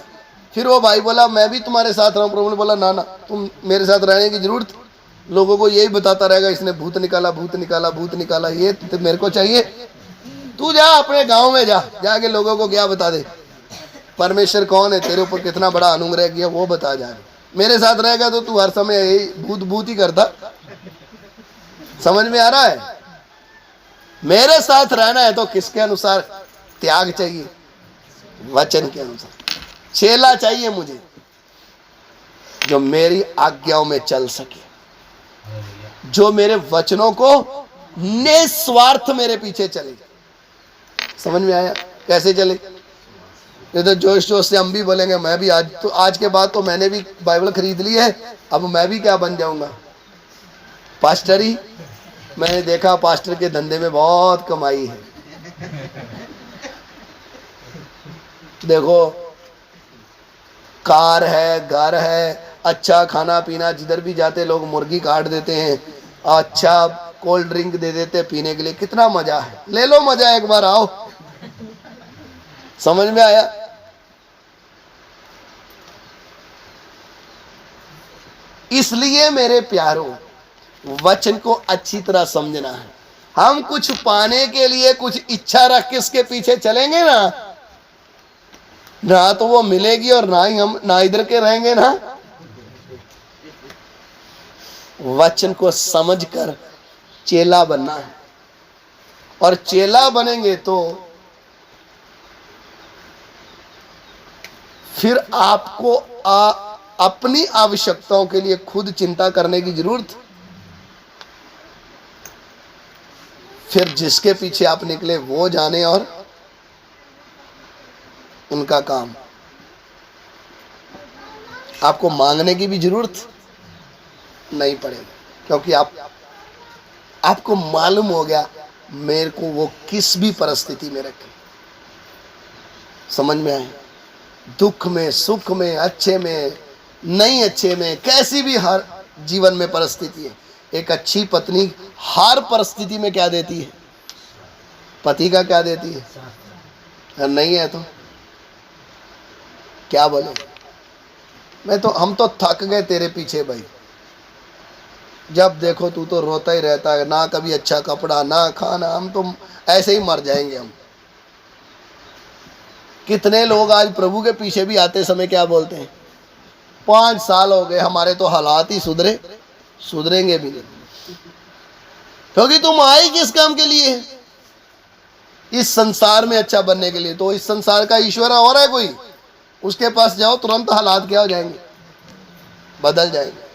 फिर वो भाई बोला मैं भी तुम्हारे साथ रहूं। प्रभु ने बोला ना ना, तुम मेरे साथ रहने की जरूरत, लोगों को यही बताता रहेगा इसने भूत निकाला, भूत निकाला, भूत निकाला, ये तो मेरे को चाहिए। तू जा अपने गांव में जाके लोगों को क्या बता दे, परमेश्वर कौन है, तेरे ऊपर कितना बड़ा अनुग्रह किया वो बता जा। मेरे साथ रहेगा तो तू हर समय यही भूत भूत ही करता। समझ में आ रहा है। मेरे साथ रहना है तो किसके अनुसार त्याग चाहिए, वचन के अनुसार। चेला चाहिए मुझे जो मेरी आज्ञाओं में चल सके, जो मेरे वचनों को निस्वार्थ मेरे पीछे चले। समझ में आया कैसे चले। ये तो जोश जोश से हम भी बोलेंगे मैं भी आज के बाद तो मैंने भी बाइबल खरीद ली है, अब मैं भी क्या बन जाऊंगा, पास्टर ही। मैंने देखा पास्टर के धंधे में बहुत कमाई है। देखो कार है, घर है, अच्छा खाना पीना, जिधर भी जाते लोग मुर्गी काट देते हैं, अच्छा कोल्ड ड्रिंक दे देते पीने के लिए, कितना मजा है। ले लो मजा, एक बार आओ। समझ में आया। इसलिए मेरे प्यारों, वचन को अच्छी तरह समझना है। हम कुछ पाने के लिए कुछ इच्छा रख के इसके पीछे चलेंगे ना तो वो मिलेगी और ना ही हम ना इधर के रहेंगे ना। वचन को समझकर चेला बनना है, और चेला बनेंगे तो फिर आपको अपनी आवश्यकताओं के लिए खुद चिंता करने की जरूरत। फिर जिसके पीछे आप निकले वो जाने और उनका काम। आपको मांगने की भी जरूरत नहीं पड़ेगी, क्योंकि आपको मालूम हो गया मेरे को वो किस भी परिस्थिति में रखे। समझ में आए। दुख में, सुख में, अच्छे में, नहीं अच्छे में, कैसी भी हर जीवन में परिस्थिति है, एक अच्छी पत्नी हर परिस्थिति में क्या देती है, पति का क्या देती है। अगर नहीं है तो क्या बोले। हम तो थक गए तेरे पीछे भाई, जब देखो तू तो रोता ही रहता है, ना कभी अच्छा कपड़ा ना खाना, हम तो ऐसे ही मर जाएंगे हम। कितने लोग आज प्रभु के पीछे भी आते समय क्या बोलते हैं, 5 साल हो गए हमारे तो हालात ही सुधरेंगे भी नहीं। क्योंकि तुम आए किस काम के लिए, इस संसार में अच्छा बनने के लिए। तो इस संसार का ईश्वर और है कोई, उसके पास जाओ तुरंत हालात क्या हो जाएंगे, बदल जाएंगे।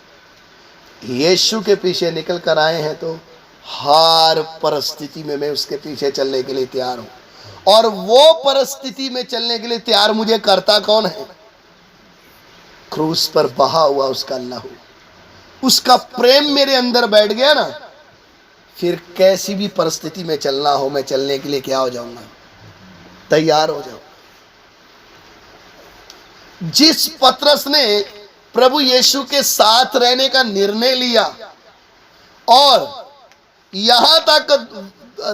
यीशु के पीछे निकल कर आए हैं तो हर परिस्थिति में मैं उसके पीछे चलने के लिए तैयार हूं। और वो परिस्थिति में चलने के लिए तैयार मुझे करता कौन है, क्रूस पर बहा हुआ उसका लहू, उसका प्रेम मेरे अंदर बैठ गया ना, फिर कैसी भी परिस्थिति में चलना हो, मैं चलने के लिए क्या हो जाऊंगा, तैयार हो जाऊं। जिस पतरस ने प्रभु यीशु के साथ रहने का निर्णय लिया और यहां तक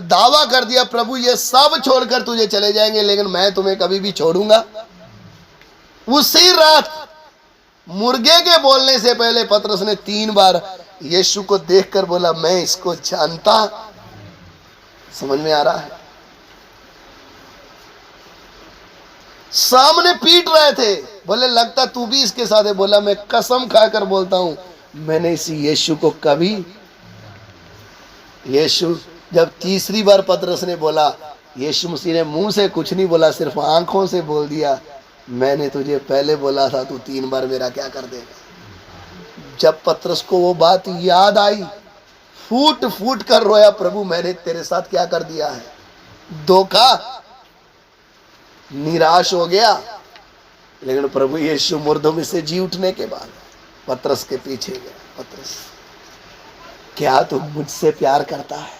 दावा कर दिया, प्रभु ये सब छोड़कर तुझे चले जाएंगे लेकिन मैं तुम्हें कभी भी छोड़ूंगा, उसी रात मुर्गे के बोलने से पहले पतरस ने 3 बार यीशु को देखकर बोला, मैं इसको जानता। समझ में आ रहा है? सामने पीट रहे थे, बोले लगता तू भी इसके साथ है। बोला मैं कसम खाकर बोलता हूं, मैंने इस यीशु को कभी। यीशु जब तीसरी बार पतरस ने बोला, यीशु मसीह ने मुंह से कुछ नहीं बोला, सिर्फ आंखों से बोल दिया, मैंने तुझे पहले बोला था तू 3 बार मेरा क्या कर देगा। जब पतरस को वो बात याद आई, फूट फूट कर रोया, प्रभु मैंने तेरे साथ क्या कर दिया है, धोखा। निराश हो गया। लेकिन प्रभु यीशु मुर्दों में से जी उठने के बाद पतरस के पीछे गया, पतरस क्या तू मुझसे प्यार करता है?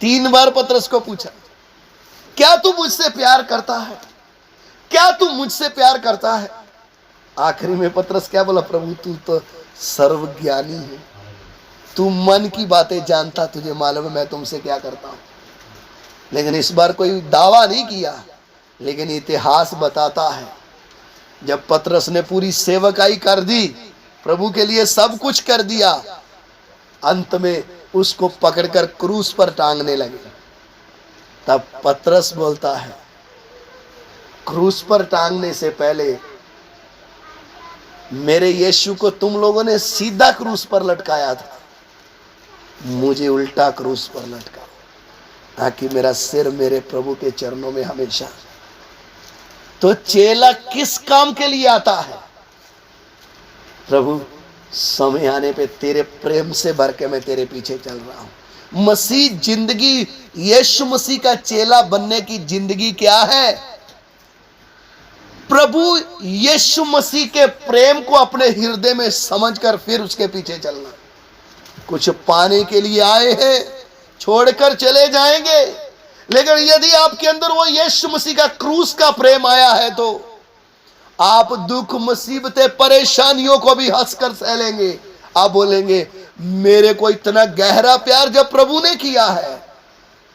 3 बार पतरस को पूछा, क्या तू मुझसे प्यार करता है? क्या तू मुझसे प्यार करता है? आखिरी में पतरस क्या बोला, प्रभु तू तो सर्वज्ञानी है, तू मन की बातें जानता, तुझे मालूम है मैं तुमसे क्या करता हूं। लेकिन इस बार कोई दावा नहीं किया, लेकिन इतिहास बताता है जब पतरस ने पूरी सेवकाई कर दी, प्रभु के लिए सब कुछ कर दिया, अंत में उसको पकड़कर क्रूस पर टांगने लगे, तब पतरस बोलता है, क्रूस पर टांगने से पहले मेरे यीशु को तुम लोगों ने सीधा क्रूस पर लटकाया था, मुझे उल्टा क्रूस पर लटका, ताकि मेरा सिर मेरे प्रभु के चरणों में हमेशा। तो चेला किस काम के लिए आता है? प्रभु समय आने पे तेरे प्रेम से भर के मैं तेरे पीछे चल रहा हूं। मसीह जिंदगी, यीशु मसीह का चेला बनने की जिंदगी क्या है? प्रभु यीशु मसीह के प्रेम को अपने हृदय में समझकर फिर उसके पीछे चलना। कुछ पाने के लिए आए हैं, छोड़कर चले जाएंगे, लेकिन यदि आपके अंदर वो यीशु मसीह का क्रूस का प्रेम आया है तो आप दुख, मुसीबतें, परेशानियों को भी हंसकर सह लेंगे। आप बोलेंगे मेरे को इतना गहरा प्यार जब प्रभु ने किया है,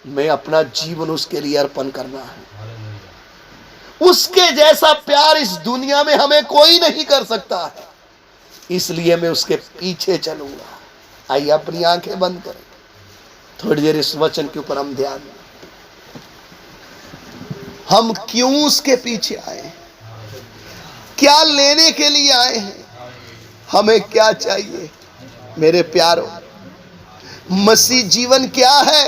मैं अपना जीवन उसके लिए अर्पण करना है। उसके जैसा प्यार इस दुनिया में हमें कोई नहीं कर सकता है, इसलिए मैं उसके पीछे चलूंगा। आइए अपनी आंखें बंद करें, थोड़ी देर इस वचन के ऊपर हम ध्यान दें। हम क्यों उसके पीछे आए हैं? क्या लेने के लिए आए हैं? हमें क्या चाहिए? मेरे प्यारों, मसीह जीवन क्या है?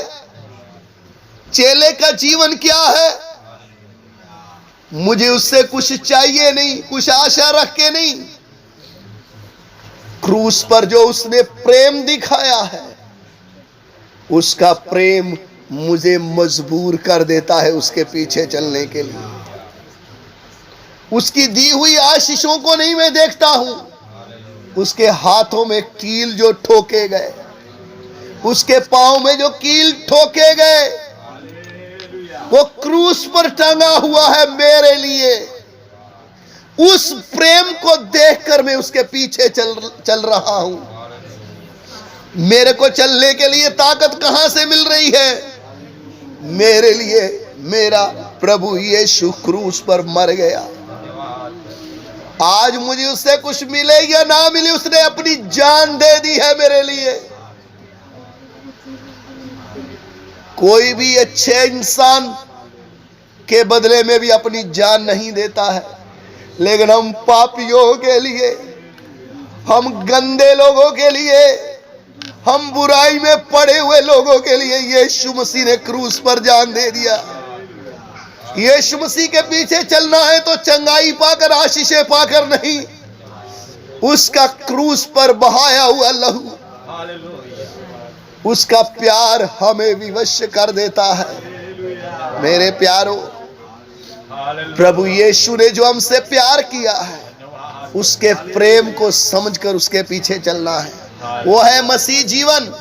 चेले का जीवन क्या है? मुझे उससे कुछ चाहिए नहीं, कुछ आशा रख के नहीं। क्रूस पर जो उसने प्रेम दिखाया है, उसका प्रेम मुझे मजबूर कर देता है उसके पीछे चलने के लिए। उसकी दी हुई आशीषों को नहीं मैं देखता हूं, उसके हाथों में कील जो ठोके गए, उसके पांव में जो कील ठोके गए, वो क्रूस पर टंगा हुआ है मेरे लिए। उस प्रेम को देखकर मैं उसके पीछे चल रहा हूं। मेरे को चलने के लिए ताकत कहां से मिल रही है? मेरे लिए मेरा प्रभु यीशु क्रूस पर मर गया। आज मुझे उससे कुछ मिले या ना मिले, उसने अपनी जान दे दी है मेरे लिए। कोई भी अच्छे इंसान के बदले में भी अपनी जान नहीं देता है, लेकिन हम पापियों के लिए, हम गंदे लोगों के लिए, हम बुराई में पड़े हुए लोगों के लिए यीशु मसीह ने क्रूस पर जान दे दिया। यीशु मसीह के पीछे चलना है तो चंगाई पाकर, आशीषें पाकर नहीं, उसका क्रूस पर बहाया हुआ लहू, उसका प्यार हमें विवश कर देता है। मेरे प्यारों, प्रभु यीशु ने जो हमसे प्यार किया है, उसके प्रेम को समझकर उसके पीछे चलना है। वो है मसीह जीवन,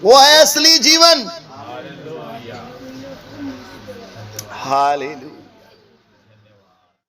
वो है असली जीवन। हालेलुया।